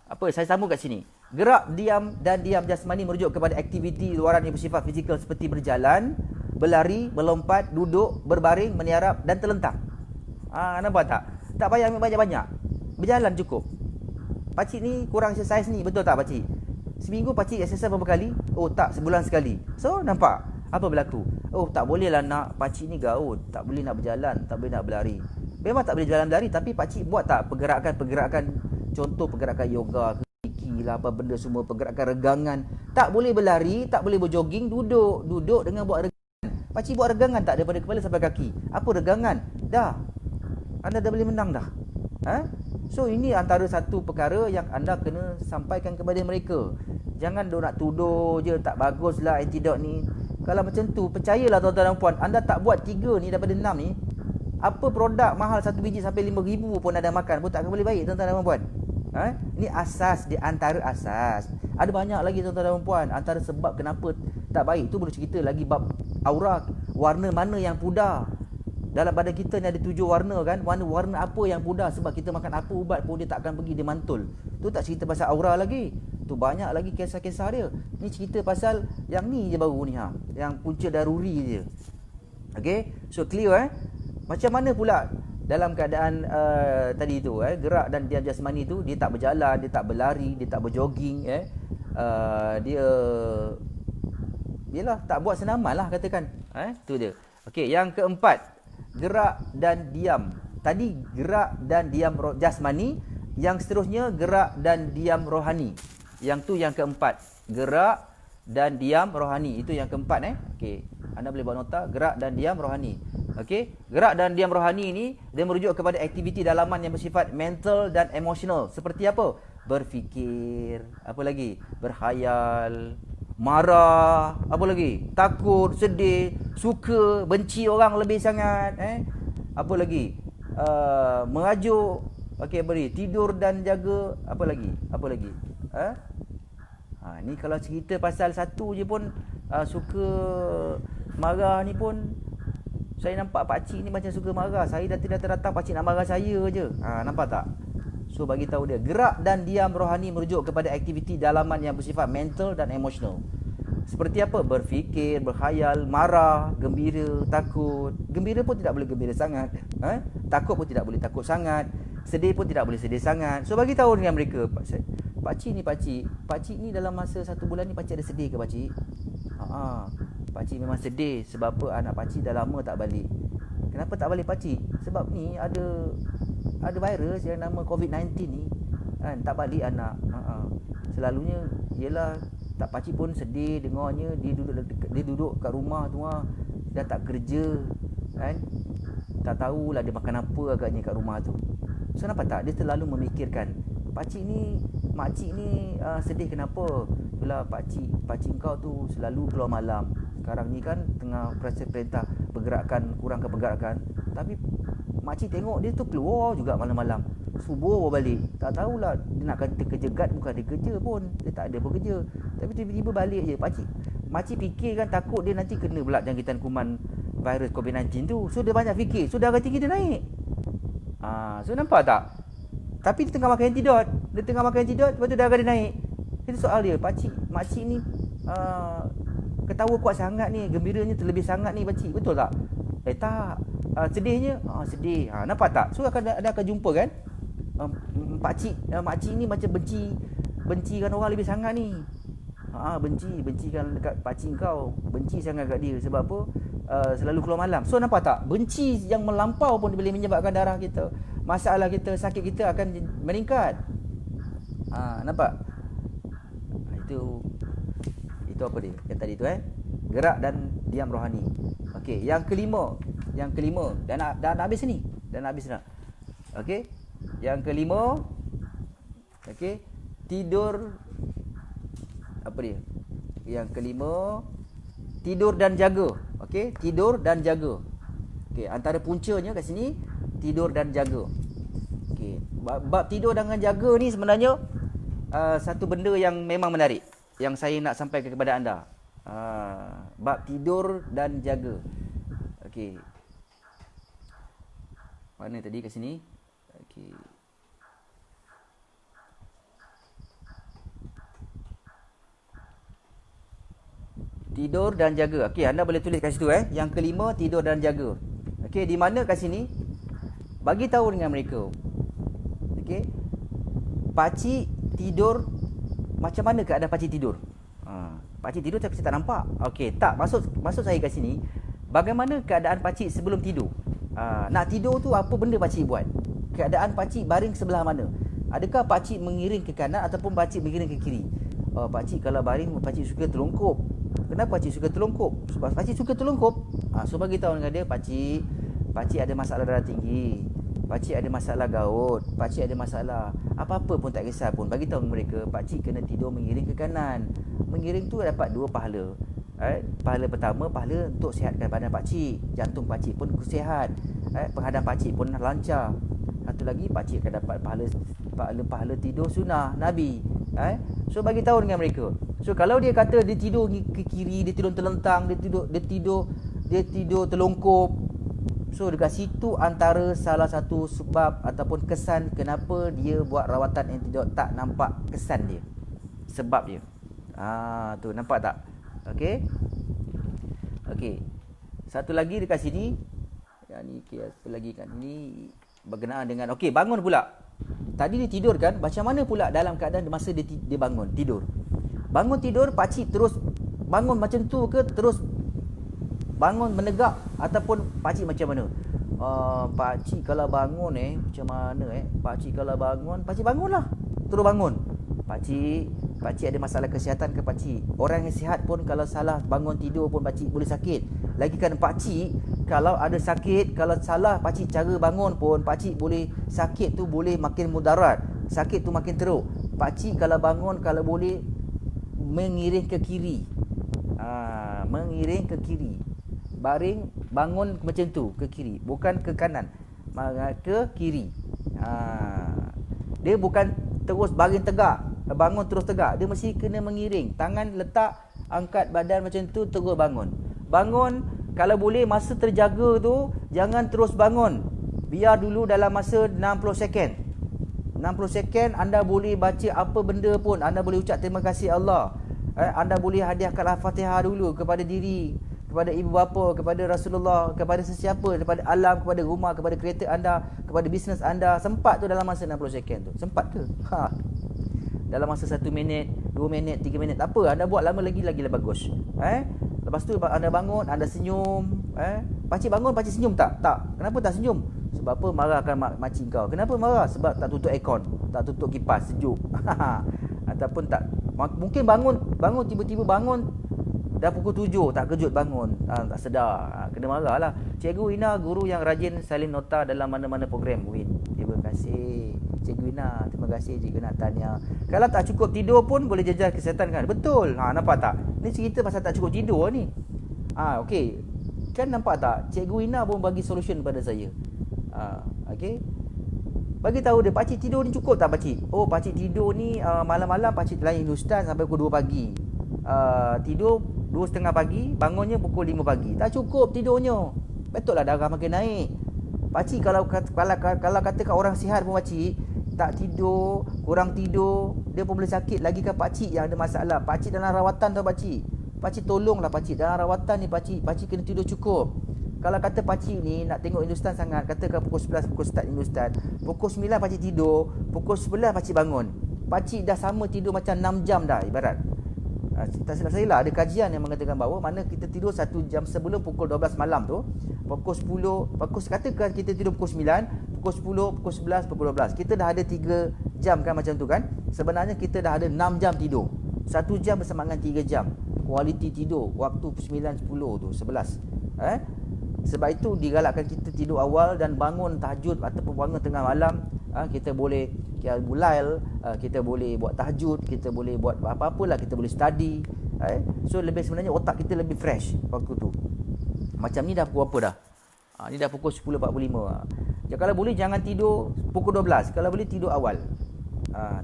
Apa saya sambung kat sini. Gerak, diam dan diam jasmani merujuk kepada aktiviti luaran yang bersifat fizikal seperti berjalan, berlari, melompat, duduk, berbaring, meniarap dan terlentang. Nampak tak? Tak payah ambil banyak-banyak. Berjalan cukup. Pakcik ni kurang exercise ni, betul tak pakcik? Seminggu pakcik exercise berapa kali? Oh tak, sebulan sekali. So nampak apa berlaku? Oh tak boleh lah nak, pakcik ni gaul, tak boleh nak berjalan, tak boleh nak berlari. Memang tak boleh jalan berlari, tapi pakcik buat tak pergerakan-pergerakan, contoh pergerakan yoga, kiki lah, apa benda semua, pergerakan regangan. Tak boleh berlari, tak boleh berjoging, duduk dengan buat regangan. Pakcik buat regangan tak daripada kepala sampai kaki. Apa regangan? Dah. Anda dah boleh menang dah. So ini antara satu perkara yang anda kena sampaikan kepada mereka. Jangan dok nak tuduh je tak baguslah antidote ni. Kalau macam tu, percayalah tuan-tuan dan puan, anda tak buat 3 ni daripada 6 ni, apa produk mahal 1 biji sampai 5,000 pun anda makan pun tak akan boleh baik tuan-tuan dan puan. Ini asas di antara asas. Ada banyak lagi tuan-tuan dan puan, antara sebab kenapa tak baik tu boleh cerita lagi bab aura, warna mana yang pudar. Dalam badan kita ni ada 7 warna kan. Warna apa yang pudar, sebab kita makan apa ubat pun dia tak akan pergi, dia mantul. Tu tak cerita pasal aura lagi. Tu banyak lagi kisah-kisah dia. Ni cerita pasal yang ni je baru ni yang punca daruri je. Okey, so clear Macam mana pula dalam keadaan tadi tu gerak dan diam jasmani tu, dia tak berjalan, dia tak berlari, dia tak berjoging dia yalah tak buat senaman lah katakan. Tu dia. Okey, yang keempat, gerak dan diam. Tadi gerak dan diam jasmani, yang seterusnya gerak dan diam rohani. Yang tu yang keempat, gerak dan diam rohani. Itu yang keempat Okey, anda boleh buat nota, gerak dan diam rohani. Okey, gerak dan diam rohani ini dia merujuk kepada aktiviti dalaman yang bersifat mental dan emosional. Seperti apa? Berfikir, apa lagi? Berkhayal, marah, apa lagi? Takut, sedih, suka, benci orang lebih sangat, apa lagi? Mengajuk, okey, beri tidur dan jaga, apa lagi? Apa lagi? Ni kalau cerita pasal satu je pun, suka marah ni pun, saya nampak pakcik ni macam suka marah. Saya dah tidak datang pakcik nak marah saya je. Nampak tak? So bagi tahu dia, gerak dan diam rohani merujuk kepada aktiviti dalaman yang bersifat mental dan emosional. Seperti apa? Berfikir, berkhayal, marah, gembira, takut. Gembira pun tidak boleh gembira sangat. Takut pun tidak boleh takut sangat. Sedih pun tidak boleh sedih sangat. So bagi tahu dengan mereka, pakcik ni dalam masa 1 bulan ni pakcik ada sedih ke pakcik? Pakcik memang sedih. Sebab apa? Anak pakcik dah lama tak balik. Kenapa tak balik pakcik? Sebab ni ada virus yang nama COVID-19 ni kan, tak balik anak. Selalunya ialah tak, pakcik pun sedih dengarnya. Dia duduk kat rumah tu dah tak kerja kan. Tak tahulah dia makan apa agaknya kat rumah tu. So nampak tak? Dia selalu memikirkan pakcik ni, makcik ni sedih kenapa? Itulah pakcik kau tu selalu keluar malam. Sekarang ni kan tengah perintah kurangkan pergerakan. Tapi makcik tengok dia tu keluar juga malam-malam. Subuh balik. Tak tahulah dia nak kata kerja guard, bukan dia kerja pun. Dia tak ada pun kerja. Tapi tiba-tiba balik je. Makcik fikir kan, takut dia nanti kena pula jangkitan kuman virus COVID-19 tu. So dia banyak fikir. So darah tinggi dia naik. So nampak tak? Tapi dia tengah makan antidot. Lepas tu darah dia naik. Itu soal dia. Makcik ni ketawa kuat sangat ni, gembiranya terlebih sangat ni pakcik. Betul tak? Tak. Sedihnya sedih. Nampak tak? So anda akan jumpa kan, makcik ni macam bencikan orang lebih sangat ni. Bencikan dekat pakcik kau. Benci sangat kat dia. Sebab apa? Selalu keluar malam. So nampak tak? Benci yang melampau pun boleh menyebabkan darah kita, masalah kita, sakit kita akan meningkat. Nampak? Itu apa dia? Yang tadi tu gerak dan diam rohani. Okey, yang kelima. Dah nak habis ni. dan habis dah. Okey. Yang kelima, okey, tidur apa dia? Yang kelima, tidur dan jaga. Okey, tidur dan jaga. Okey, antara puncanya kat sini tidur dan jaga. Okey, bab tidur dengan jaga ni sebenarnya satu benda yang memang menarik yang saya nak sampaikan kepada anda. Bab tidur dan jaga. Okey. Mana tadi kat sini? Okey. Tidur dan jaga. Okey, anda boleh tulis kat situ Yang kelima, tidur dan jaga. Okey, di mana kat sini? Bagi tahu dengan mereka. Okey. Pakcik tidur macam mana keadaan pakcik tidur? Pakcik tidur saya tak nampak. Okey, tak. Maksud saya kat sini, bagaimana keadaan pakcik sebelum tidur? Nak tidur tu apa benda pakcik buat? Keadaan pakcik baring sebelah mana? Adakah pakcik mengiring ke kanan ataupun pakcik mengiring ke kiri? Pakcik kalau baring, pakcik suka terlongkop. Kenapa pakcik suka terlongkop? Sebab pakcik suka terlongkop. So bagi tahu dengan dia, pakcik ada masalah darah tinggi. Pakcik ada masalah gaut. Pakcik ada masalah apa-apa pun tak kisah pun. Bagi tahu mereka, pakcik kena tidur mengiring ke kanan. Mengiring tu dapat 2 pahala. Pahala pertama, pahala untuk sihatkan badan pakcik. Jantung pakcik pun sihat. Penghadam pakcik pun lancar. Satu lagi, pakcik akan dapat pahala tidur sunnah Nabi. So bagi tahu dengan mereka. So kalau dia kata dia tidur ke kiri, dia tidur terlentang, dia tidur terlongkop. So dekat situ antara salah satu sebab ataupun kesan kenapa dia buat rawatan antidot tak nampak kesan dia. Sebab dia. Tu nampak tak? Okey. Okey. Satu lagi dekat sini. Yang ni apa lagi kan? Ini berkenaan dengan okey, bangun pula. Tadi dia tidur kan? Macam mana pula dalam keadaan masa dia bangun tidur? Bangun tidur, pakcik terus bangun macam tu ke terus bangun menegak ataupun pakcik macam mana? Pakcik kalau bangun macam mana pakcik kalau bangun, pakcik bangunlah. Terus bangun. Pakcik ada masalah kesihatan ke pakcik? Orang yang sihat pun kalau salah bangun tidur pun pakcik boleh sakit. Lagikan pakcik kalau ada sakit, kalau salah pakcik cara bangun pun pakcik boleh sakit tu boleh makin mudarat. Sakit tu makin teruk. Pakcik kalau bangun kalau boleh mengiring ke kiri. Mengiring ke kiri. Baring bangun macam tu ke kiri, bukan ke kanan. Ke kiri. Dia bukan terus baring tegak, bangun terus tegak. Dia mesti kena mengiring. Tangan letak, angkat badan macam tu, terus bangun. Bangun kalau boleh masa terjaga tu jangan terus bangun. Biar dulu dalam masa 60 second. 60 second anda boleh baca apa benda pun. Anda boleh ucap terima kasih Allah. Anda boleh hadiahkan Al-Fatihah dulu kepada diri, kepada ibu bapa, kepada Rasulullah, kepada sesiapa, kepada alam, kepada rumah, kepada kereta anda, kepada bisnes anda. Sempat tu dalam masa 60 second tu? Sempat ke? Dalam masa 1 minit, 2 minit, 3 minit, tak apa. Anda buat lama lagi bagus. Lepas tu anda bangun, anda senyum. Pakcik bangun, pakcik senyum tak? Tak. Kenapa tak senyum? Sebab apa? Marahkan makcik kau. Kenapa marah? Sebab tak tutup aircon, tak tutup kipas, sejuk. Ataupun tak, mungkin bangun tiba-tiba bangun dah pukul 7, tak kejut bangun, tak sedar, kena marah lah. Cikgu Ina guru yang rajin salin nota dalam mana-mana program. Win, terima kasih Cikgu Ina, terima kasih Cikgu Ina tanya. Kalau tak cukup tidur pun boleh jaga kesihatan kan? Betul. Nampak tak? Ni cerita pasal tak cukup tidur ni. Okey. Kan nampak tak? Cikgu Ina pun bagi solution pada saya. Okey. Bagi tahu dia, pakcik tidur ni cukup tak pakcik? Pakcik tidur ni malam-malam pakcik layan Hindustan sampai pukul 2 pagi. Tidur 2.30 pagi, bangunnya pukul 5 pagi. Tak cukup tidurnya. Betul lah darah makin naik. Pakcik kalau katakan orang sihat pun pakcik tak tidur, kurang tidur, dia pun boleh sakit. Lagi kan pakcik yang ada masalah. Pakcik dalam rawatan tau pakcik. Pakcik tolonglah pakcik dalam rawatan ni pakcik kena tidur cukup. Kalau kata pakcik ni nak tengok Hindustan sangat, katakan pukul 11 pukul start Hindustan, pukul 9 pakcik tidur, pukul 11 pakcik bangun. Pakcik dah sama tidur macam 6 jam dah ibarat. Tak silap saya lah, ada kajian yang mengatakan bahawa mana kita tidur 1 jam sebelum pukul 12 malam tu, pukul 10, katakan kita tidur pukul 9, pukul 10, pukul 11, pukul 12, kita dah ada 3 jam kan macam tu kan. Sebenarnya kita dah ada 6 jam tidur. 1 jam bersama dengan 3 jam. Kualiti tidur waktu 9, 10 tu, 11. Sebab itu digalakkan kita tidur awal dan bangun tahajud ataupun bangun tengah malam. Kita boleh qiyamul lail, kita boleh buat tahajud, kita boleh buat apa-apalah, kita boleh study. So lebih sebenarnya otak kita lebih fresh waktu tu. Macam ni dah pukul apa dah? Ni dah pukul 10.45. Kalau boleh jangan tidur pukul 12. Kalau boleh tidur awal.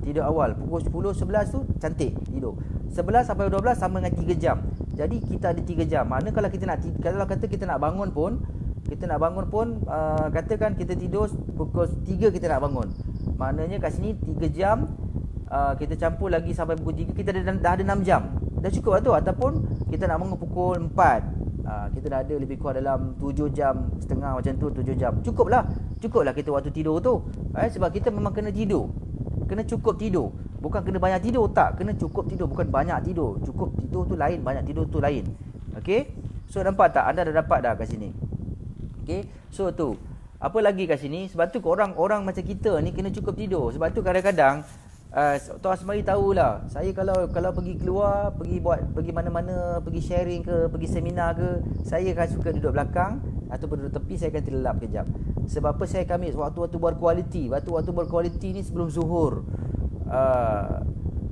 Tidur awal pukul 10, 11 tu cantik tidur. 11 sampai 12 sama dengan 3 jam. Jadi kita ada 3 jam. Mana kalau kita nak, kalau kata kita nak bangun pun, katakan kita tidur pukul 3 kita nak bangun. Maknanya kat sini 3 jam, kita campur lagi sampai pukul 3, kita dah ada 6 jam. Dah cukup lah tu. Ataupun kita nak bangun pukul 4, kita dah ada lebih kurang dalam 7 jam setengah macam tu, 7 jam. Cukuplah kita waktu tidur tu. Sebab kita memang kena tidur. Kena cukup tidur. Bukan kena banyak tidur, tak. Kena cukup tidur, bukan banyak tidur. Cukup tidur tu lain, banyak tidur tu lain. Okey? So nampak tak? Anda dah dapat dah kat sini. Okey? So tu. Apa lagi kat sini? Sebab tu orang macam kita ni kena cukup tidur. Sebab tu kadang-kadang tuan semari tahulah, saya kalau pergi keluar, pergi mana-mana, pergi sharing ke, pergi seminar ke, saya akan suka duduk belakang ataupun duduk tepi, saya akan terlelap kejap. Sebab apa? Saya kami waktu-waktu berkualiti. Waktu-waktu berkualiti ni sebelum zuhur.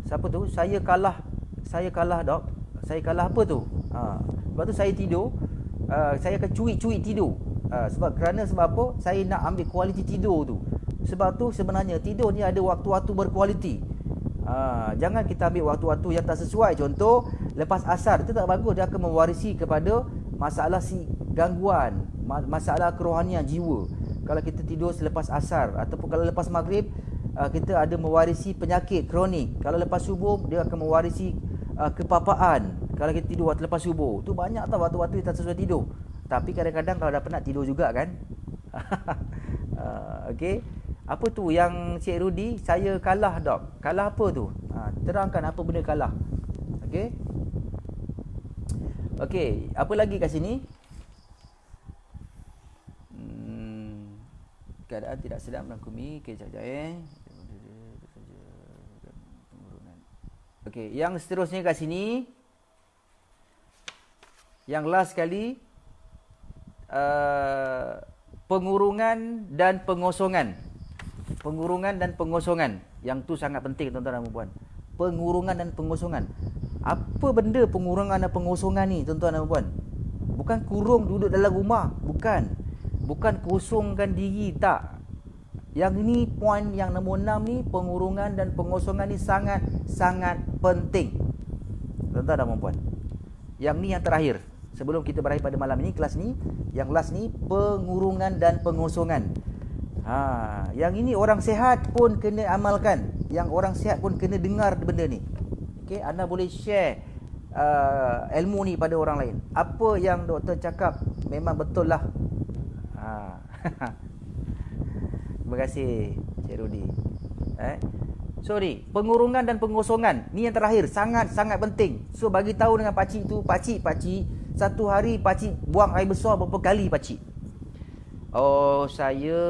Siapa tu? Saya kalah dok. Saya kalah apa tu? Lepas tu saya tidur. Saya akan curi-curi tidur. Sebab apa? Saya nak ambil kualiti tidur tu. Sebab tu sebenarnya tidur ni ada waktu-waktu berkualiti. Jangan kita ambil waktu-waktu yang tak sesuai. Contoh, lepas asar, itu tak bagus. Dia akan mewarisi kepada masalah gangguan, masalah kerohanian jiwa. Kalau kita tidur selepas asar, ataupun kalau lepas maghrib, kita ada mewarisi penyakit kronik. Kalau lepas subuh, dia akan mewarisi kepapaan. Kalau kita tidur waktu lepas subuh, tu banyak tau waktu-waktu kita tak sesuai tidur. Tapi kadang-kadang kalau dah penat tidur juga kan. Okey. Apa tu yang Cik Rudi, saya kalah dok. Kalah apa tu? Terangkan apa benda kalah. Okey. Okey, apa lagi kat sini? Keadaan tidak sedap merangkumi kejap Okey, yang seterusnya kat sini, yang last sekali, pengurungan dan pengosongan. Pengurungan dan pengosongan. Yang tu sangat penting tuan-tuan dan puan. Pengurungan dan pengosongan. Apa benda pengurungan dan pengosongan ni tuan-tuan dan puan? Bukan kurung duduk dalam rumah, bukan. Bukan kosongkan diri, tak. Yang ni poin yang nombor 6 ni, pengurungan dan pengosongan ni sangat-sangat penting. Tuan-tuan dan puan. Yang ni yang terakhir. Sebelum kita berakhir pada malam ini, kelas ni, yang last ni, pengurungan dan pengosongan. Yang ini orang sihat pun kena amalkan. Yang orang sihat pun kena dengar benda ni. Okey, anda boleh share ilmu ni pada orang lain. Apa yang doktor cakap memang betul lah. Terima kasih Cik Rudi. Sorry, pengurungan dan pengosongan ni yang terakhir, sangat-sangat penting. So bagi tahu dengan pakcik tu, pakcik, satu hari pakcik buang air besar berapa kali pakcik? Oh, saya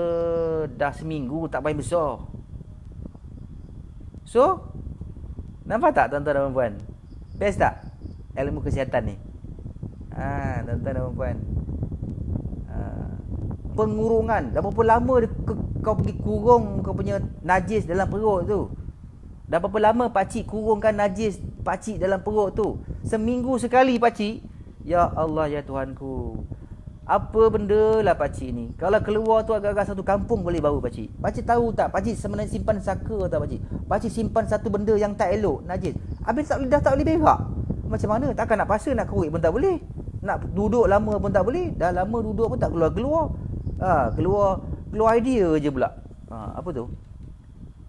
dah seminggu tak buang air besar. So, nampak tak tuan-tuan dan puan? Best tak ilmu kesihatan ni? Tuan-tuan dan puan. Pengurungan, dah berapa lama kau pergi kurung kau punya najis dalam perut tu? Dah berapa lama pakcik kurungkan najis pakcik dalam perut tu? Seminggu sekali pakcik. Ya Allah, ya Tuhanku. Apa benda lah pakcik ni? Kalau keluar tu agak-agak satu kampung boleh bau pakcik. Pakcik tahu tak pakcik sebenarnya simpan saka tak pakcik? Pakcik simpan satu benda yang tak elok, najis. Habis dah tak boleh berak. Macam mana? Takkan nak puasa, nak korek pun tak boleh. Nak duduk lama pun tak boleh. Dah lama duduk pun tak keluar-keluar. Keluar idea je pula. Apa tu?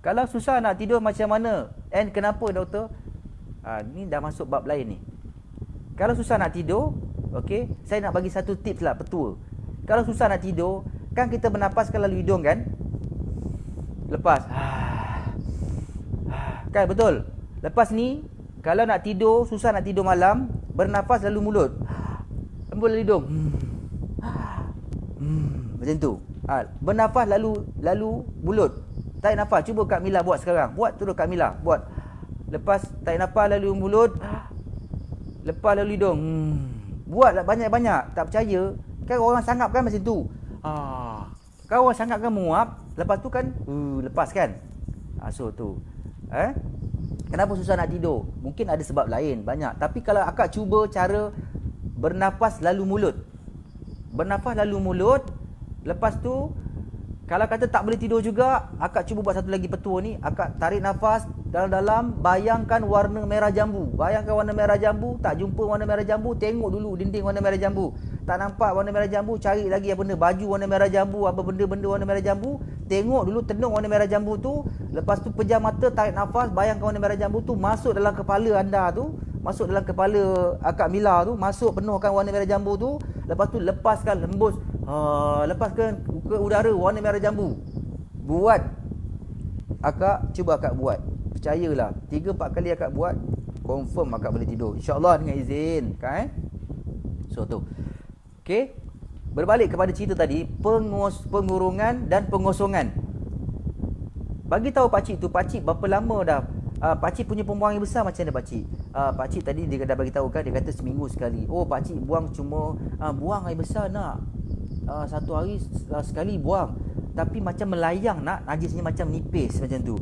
Kalau susah nak tidur macam mana? And kenapa doktor? Ni dah masuk bab lain ni. Kalau susah nak tidur, okey, saya nak bagi satu tips lah, petua. Kalau susah nak tidur, kan kita bernafaskan lalu hidung kan? Lepas. Kan betul? Lepas ni, kalau nak tidur, susah nak tidur malam, bernafas lalu mulut. Embul lalu hidung. Macam tu. Bernafas lalu mulut. Tarik nafas. Cuba Kak Mila buat sekarang. Buat terus Kak Mila. Buat. Lepas tarik nafas lalu mulut. Lepas lalu hidung. Buatlah banyak-banyak. Tak percaya, Kan orang sangap kan macam tu. Kan orang sangap kan menguap, lepas tu kan lepas kan. So tu. Kenapa susah nak tidur? Mungkin ada sebab lain, banyak. Tapi kalau akak cuba cara bernafas lalu mulut. Bernafas lalu mulut, lepas tu kalau kata tak boleh tidur juga, akak cuba buat satu lagi petua ni. Akak tarik nafas dalam-dalam, bayangkan warna merah jambu. Bayangkan warna merah jambu, tak jumpa warna merah jambu, tengok dulu dinding warna merah jambu. Tak nampak warna merah jambu, cari lagi apa benda, baju warna merah jambu, apa benda-benda warna merah jambu. Tengok dulu, tenung warna merah jambu tu. Lepas tu pejam mata, tarik nafas, bayangkan warna merah jambu tu masuk dalam kepala anda tu. Masuk dalam kepala akak Mila tu, masuk penuhkan warna merah jambu tu. Lepas tu lepaskan, lembus. Lepaskan ke udara warna merah jambu. Buat. Cuba akak buat. Percayalah, 3-4 kali akak buat, confirm akak boleh tidur. InsyaAllah dengan izin. Kan? So tu. Okey. Berbalik kepada cerita tadi, pengurungan dan pengosongan. Bagi tahu pakcik tu, pakcik berapa lama dah pakcik punya pembuang air besar macam mana pakcik? Pakcik tadi dia dah bagi tahu kan, dia kata seminggu sekali. Oh, pakcik buang cuma buang air besar nak. Satu hari sekali buang. Tapi macam melayang nak, najisnya macam nipis macam tu.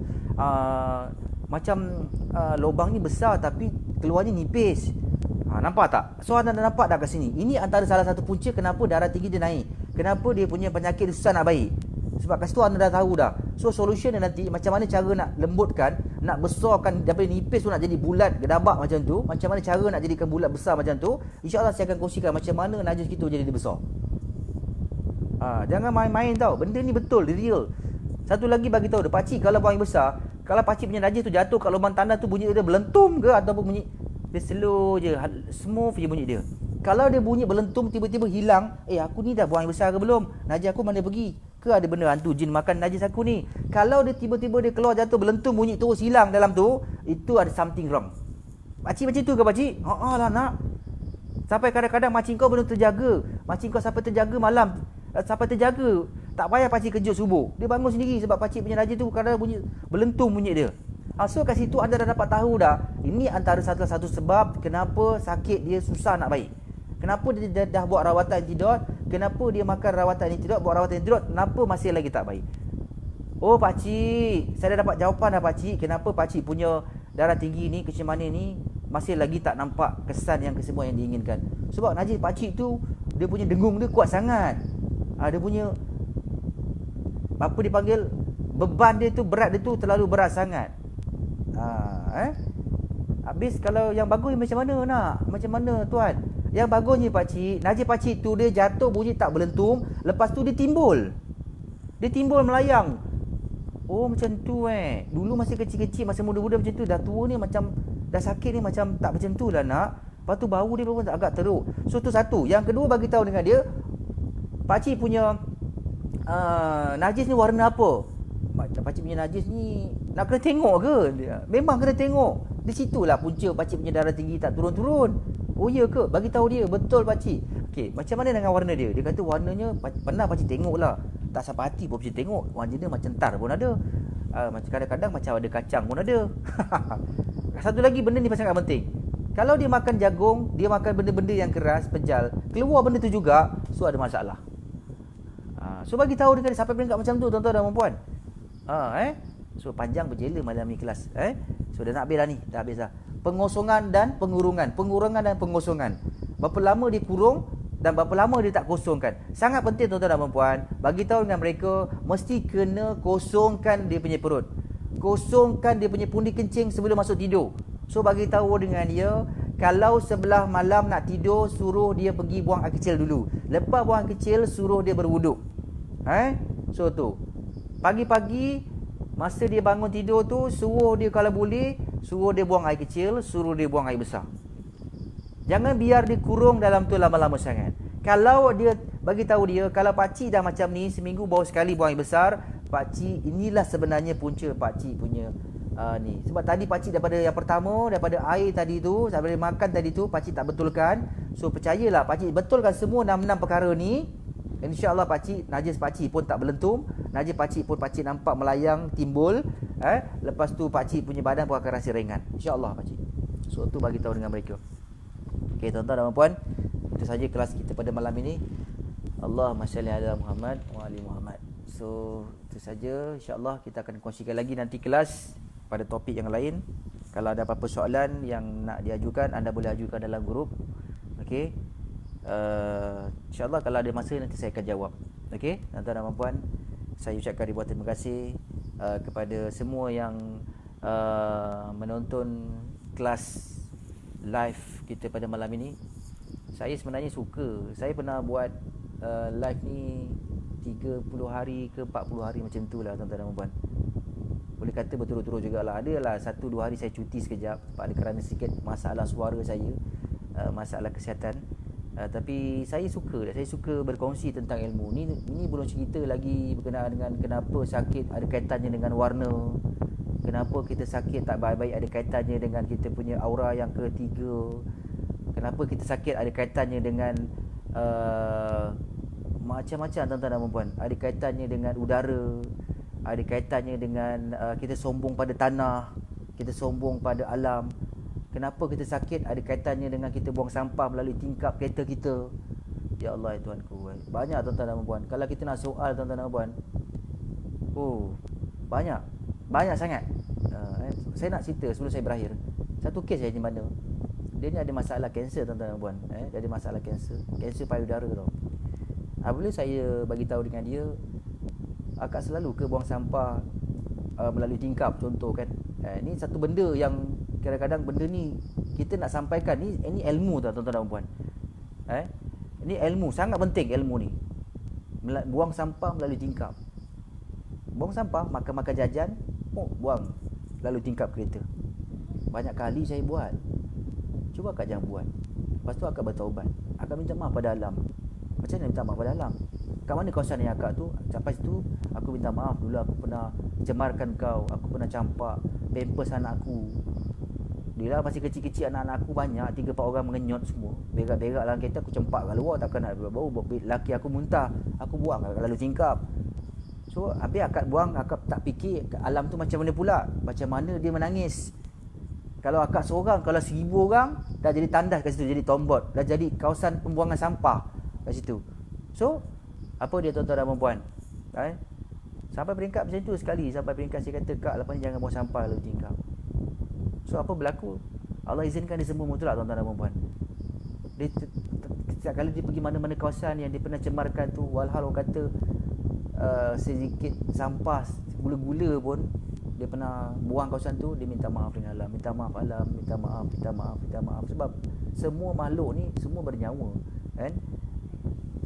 Macam lubang ni besar tapi keluarnya nipis. Nampak tak? So anda dah nampak dah kat sini. Ini antara salah satu punca kenapa darah tinggi dia naik. Kenapa dia punya penyakit susah nak baik. Sebab kat situ anda dah tahu dah. So solution dia nanti macam mana cara nak lembutkan, nak besarkan daripada nipis tu nak jadi bulat, gedabak macam tu. Macam mana cara nak jadikan bulat besar macam tu. InsyaAllah saya akan kongsikan macam mana najis kita jadi dia besar. Jangan main-main tau. Benda ni betul, real. Satu lagi bagi tahu dia, pakcik kalau buang air besar, kalau pakcik punya najis tu jatuh kat lubang tandas tu, bunyi dia belentum ke ataupun bunyi dia slow je, smooth je bunyi dia. Kalau dia bunyi belentum tiba-tiba hilang, aku ni dah buang air besar ke belum? Najis aku mana pergi? Ke ada benda hantu jin makan najis aku ni? Kalau dia tiba-tiba dia keluar jatuh belentum bunyi terus hilang dalam tu, itu ada something wrong. Pakcik macam tu ke pakcik? Lah nak. Sampai kadang-kadang makcik kau belum terjaga. Makcik kau sampai terjaga malam, sampai terjaga. Tak payah pakcik kejut subuh. Dia bangun sendiri sebab pakcik punya najis tu kadang bunyi belentum bunyi dia. So kat situ anda dah dapat tahu dah. Ini antara salah satu sebab kenapa sakit dia susah nak baik. Kenapa dia dah buat rawatan antidot, kenapa dia makan rawatan antidot, buat rawatan antidot, kenapa masih lagi tak baik. Oh pakcik, saya dah dapat jawapan dah pakcik. Kenapa pakcik punya darah tinggi ni, kencing manis ni masih lagi tak nampak kesan yang kesemua yang diinginkan. Sebab najis pakcik tu, dia punya dengung dia kuat sangat. Dia punya apa dipanggil, beban dia tu, berat dia tu terlalu berat sangat. Habis kalau yang bagus macam mana nak? Macam mana tuan? Yang bagusnya pakcik, najis pakcik tu dia jatuh bunyi tak belentum, lepas tu dia timbul. Dia timbul melayang. Oh macam tu Dulu masih kecil-kecil, masa muda-muda macam tu, dah tua ni macam dah sakit ni macam tak macam tu lah nak. Lepas tu bau dia pun agak teruk. So tu satu. Yang kedua bagi tahu dengan dia, pakcik punya najis ni warna apa? Pakcik punya najis ni nak kena tengok ke? Memang kena tengok. Di situlah punca pakcik punya darah tinggi tak turun-turun. Oh ya ke? Bagi tahu dia, betul pakcik. Okey, macam mana dengan warna dia? Dia kata warnanya pernah pakcik tengoklah. Tak sampai hati pun pakcik tengok. Warna dia macam tar pun ada. Macam kadang-kadang macam ada kacang pun ada. Satu lagi benda ni sangat penting. Kalau dia makan jagung, dia makan benda-benda yang keras, pejal, keluar benda tu juga, so ada masalah. So bagi tahu dia sampai peringkat macam tu tuan-tuan dan puan-puan. So panjang berjela malam ni kelas. So dah nak habis dah ni, dah habis dah. Pengosongan dan pengurungan, pengurungan dan pengosongan. Berapa lama dia kurung dan berapa lama dia tak kosongkan. Sangat penting tuan-tuan dan puan-puan. Bagi tahu dengan mereka, mesti kena kosongkan dia punya perut. Kosongkan dia punya pundi kencing sebelum masuk tidur. So bagi tahu dengan dia, kalau sebelah malam nak tidur, suruh dia pergi buang air kecil dulu. Lepas buang air kecil, suruh dia berwuduk. So tu. Pagi-pagi masa dia bangun tidur tu, suruh dia kalau boleh, suruh dia buang air kecil, suruh dia buang air besar. Jangan biar dia kurung dalam tu lama-lama sangat. Kalau dia bagi tahu dia, kalau pakcik dah macam ni, seminggu baru sekali buang air besar, pakcik, inilah sebenarnya punca pakcik punya ni. Sebab tadi pakcik daripada yang pertama, daripada air tadi tu, daripada makan tadi tu, pakcik tak betulkan. So percayalah, pakcik betulkan semua 6 perkara ni, InsyaAllah pakcik, najis pakcik pun tak belentum, najis pakcik pun pakcik nampak melayang, timbul. Lepas tu pakcik punya badan pun akan rasa ringan. InsyaAllah pakcik. So tu bagi tahu dengan mereka. Okey tuan-tuan dan puan, itu saja kelas kita pada malam ini. Allahumma salli ala Muhammad wa ali Muhammad. So itu saja, insya-Allah kita akan kongsikan lagi nanti kelas pada topik yang lain. Kalau ada apa-apa soalan yang nak diajukan, anda boleh ajukan dalam grup. Okey. InsyaAllah kalau ada masa nanti saya akan jawab. Okey, tuan-tuan dan puan, saya ucapkan ribuan terima kasih kepada semua yang menonton kelas live kita pada malam ini. Saya sebenarnya suka. Saya pernah buat live ni 30 hari ke 40 hari macam tu lah tuan-tuan dan puan. Boleh kata berturut-turut jugalah. Adalah 1-2 hari saya cuti sekejap kerana sikit masalah suara saya, masalah kesihatan. Tapi saya suka berkongsi tentang ilmu. Ini belum cerita lagi berkenaan dengan kenapa sakit ada kaitannya dengan warna. Kenapa kita sakit tak baik-baik ada kaitannya dengan kita punya aura yang ketiga. Kenapa kita sakit ada kaitannya dengan macam-macam tuan-tuan dan puan. Ada kaitannya dengan udara, ada kaitannya dengan kita sombong pada tanah, kita sombong pada alam. Kenapa kita sakit ada kaitannya dengan kita buang sampah melalui tingkap kereta kita. Ya Allah ya Tuhanku. Banyak tuan-tuan dan puan. Kalau kita nak soal tuan-tuan dan puan, banyak sangat. Saya nak cerita sebelum saya berakhir. Satu kes saya di mana dia ni ada masalah kanser tuan-tuan dan puan. Dia ada masalah kanser payudara tau. Apabila saya bagi tahu dengan dia, akak selalu ke buang sampah melalui tingkap contoh kan. Ini satu benda yang kadang-kadang benda ni kita nak sampaikan ni, ini ilmu tuan-tuan dan puan. Ini ilmu, sangat penting ilmu ni. Buang sampah melalui tingkap. Buang sampah, makan jajan, buang lalu tingkap kereta. Banyak kali saya buat. Cuba akak jangan buat. Lepas tu akak bertaubat. Akak minta maaf pada alam. Macam mana minta maaf pada alam? Kat mana kawasan yang akak tu? Sampai situ aku minta maaf dulu aku pernah cemarkan kau. Aku pernah campak pampers anak aku. Dia lah masih kecil-kecil, anak-anak aku banyak, 3-4 orang mengenyot semua. Berak-berak dalam kereta, aku cempak kat luar, takkan nak bau. Laki aku muntah, aku buang lalu tingkap. So habis akak buang, akak tak fikir alam tu macam mana pula, macam mana dia menangis. Kalau akak seorang, kalau 1000 orang, dah jadi tandas kat situ, jadi tombot, dah jadi kawasan pembuangan sampah kat situ. So apa dia tuan-tuan dan puan? Sampai peringkat macam tu sekali, sampai peringkat saya kata kak lepas ni jangan buang sampah lalu tingkap. So apa berlaku? Allah izinkan dia sembuh mutlak tuan-tuan dan puan. Dia setiap kali dia pergi mana-mana kawasan yang dia pernah cemarkan tu, walhal orang kata sedikit sampah gula-gula pun dia pernah buang kawasan tu, dia minta maaf dengan alam, minta maaf alam, minta maaf sebab semua makhluk ni semua bernyawa kan.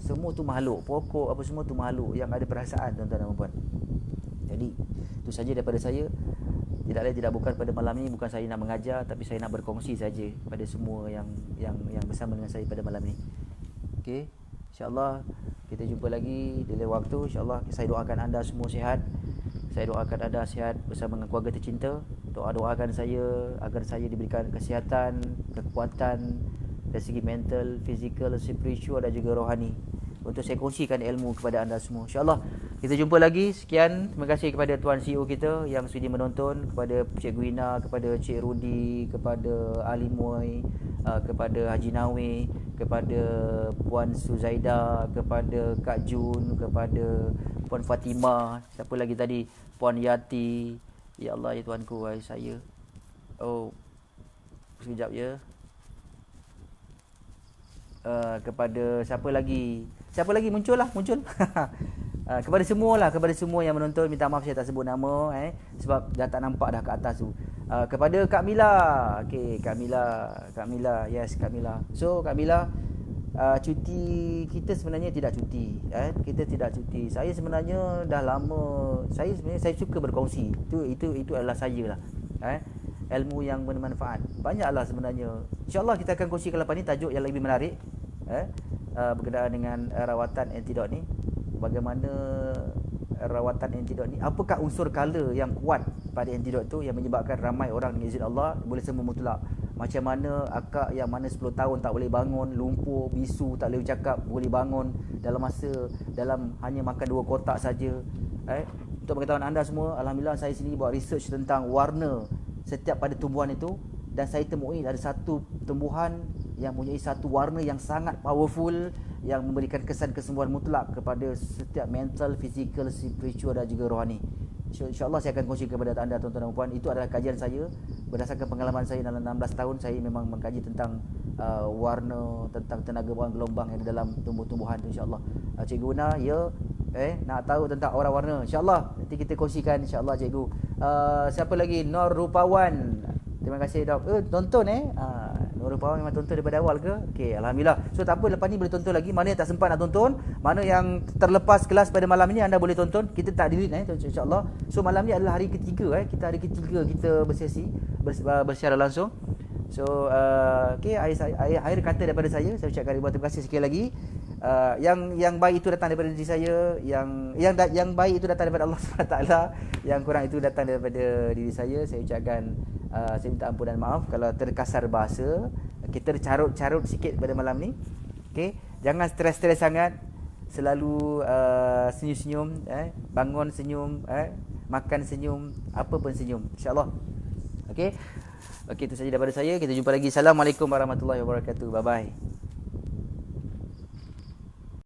Semua tu makhluk, pokok apa semua tu makhluk yang ada perasaan tuan-tuan dan puan. Jadi itu saja daripada saya. Tidak lain tidak bukan pada malam ini, bukan saya nak mengajar, tapi saya nak berkongsi saja pada semua yang bersama dengan saya pada malam ini. Okey, insya-Allah kita jumpa lagi di lain waktu. Insya-Allah saya doakan anda semua sihat. Saya doakan anda sihat bersama dengan keluarga tercinta. Doakan saya agar saya diberikan kesihatan, kekuatan dari segi mental, fizikal, spiritual dan juga rohani untuk saya kongsikan ilmu kepada anda semua. InsyaAllah kita jumpa lagi. Sekian, terima kasih kepada Tuan CEO kita yang sudi menonton, kepada Cikgu Ina, kepada Cik Rudi, kepada Ali Moy, kepada Haji Nawi, kepada Puan Suzaida, kepada Kak Jun, kepada Puan Fatimah, siapa lagi tadi, Puan Yati. Ya Allah ya Tuanku, saya sekejap ya. Kepada siapa lagi muncul kepada semua yang menonton, minta maaf saya tak sebut nama sebab dah tak nampak dah kat atas tu. Kepada Kak Mila, okey, Kak Mila, yes Kak Mila. So Kak Mila, cuti kita sebenarnya tidak cuti, kita tidak cuti. Saya sebenarnya dah lama, saya suka berkongsi. Itu adalah saya lah. Ilmu yang bermanfaat banyaklah sebenarnya. InsyaAllah kita akan kongsikan lepas ni tajuk yang lebih menarik berkenaan dengan rawatan antidot ni. Bagaimana rawatan antidot ni, apakah unsur kala yang kuat pada antidot tu yang menyebabkan ramai orang dengan izin Allah boleh sembuh mutlak. Macam mana akak yang mana 10 tahun tak boleh bangun, lumpuh, bisu, tak boleh bercakap, boleh bangun dalam hanya makan 2 kotak saja. Untuk pengetahuan anda semua, alhamdulillah saya sendiri buat research tentang warna setiap pada tumbuhan itu, dan saya temui ada satu tumbuhan yang mempunyai satu warna yang sangat powerful yang memberikan kesan kesembuhan mutlak kepada setiap mental, fizikal, spiritual dan juga rohani. InsyaAllah saya akan kongsi kepada anda tuan-tuan dan puan. Itu adalah kajian saya berdasarkan pengalaman saya dalam 16 tahun. Saya memang mengkaji tentang warna, tentang tenaga bawang gelombang yang di dalam tumbuh-tumbuhan tu, insyaAllah. Cikgu Una, ya, nak tahu tentang aura warna, insyaAllah nanti kita kongsikan, insyaAllah cikgu. Siapa lagi? Nur Rupawan. Terima kasih dok. Tonton Nur Rupawan memang tonton daripada awal ke? Okey, alhamdulillah. So tak apa, lepas ni boleh tonton lagi. Mana yang tak sempat nak tonton, mana yang terlepas kelas pada malam ni, anda boleh tonton. Kita tak delete insya-Allah. So malam ni adalah hari ketiga kita hari ketiga kita bersesi bersiaran langsung. So okey, akhir kata daripada saya ucapkan ribuan terima kasih sekali lagi. Yang baik itu datang daripada diri saya, yang baik itu datang daripada Allah SWT, yang kurang itu datang daripada diri saya. Saya ucapkan saya minta ampun dan maaf kalau terkasar bahasa. Kita carut-carut sikit pada malam ni. Okey, jangan stres-stres sangat. Selalu senyum-senyum, bangun senyum, makan senyum, apa pun senyum, insya-Allah. Okey. Okey, itu saja daripada saya. Kita jumpa lagi. Assalamualaikum warahmatullahi wabarakatuh. Bye bye.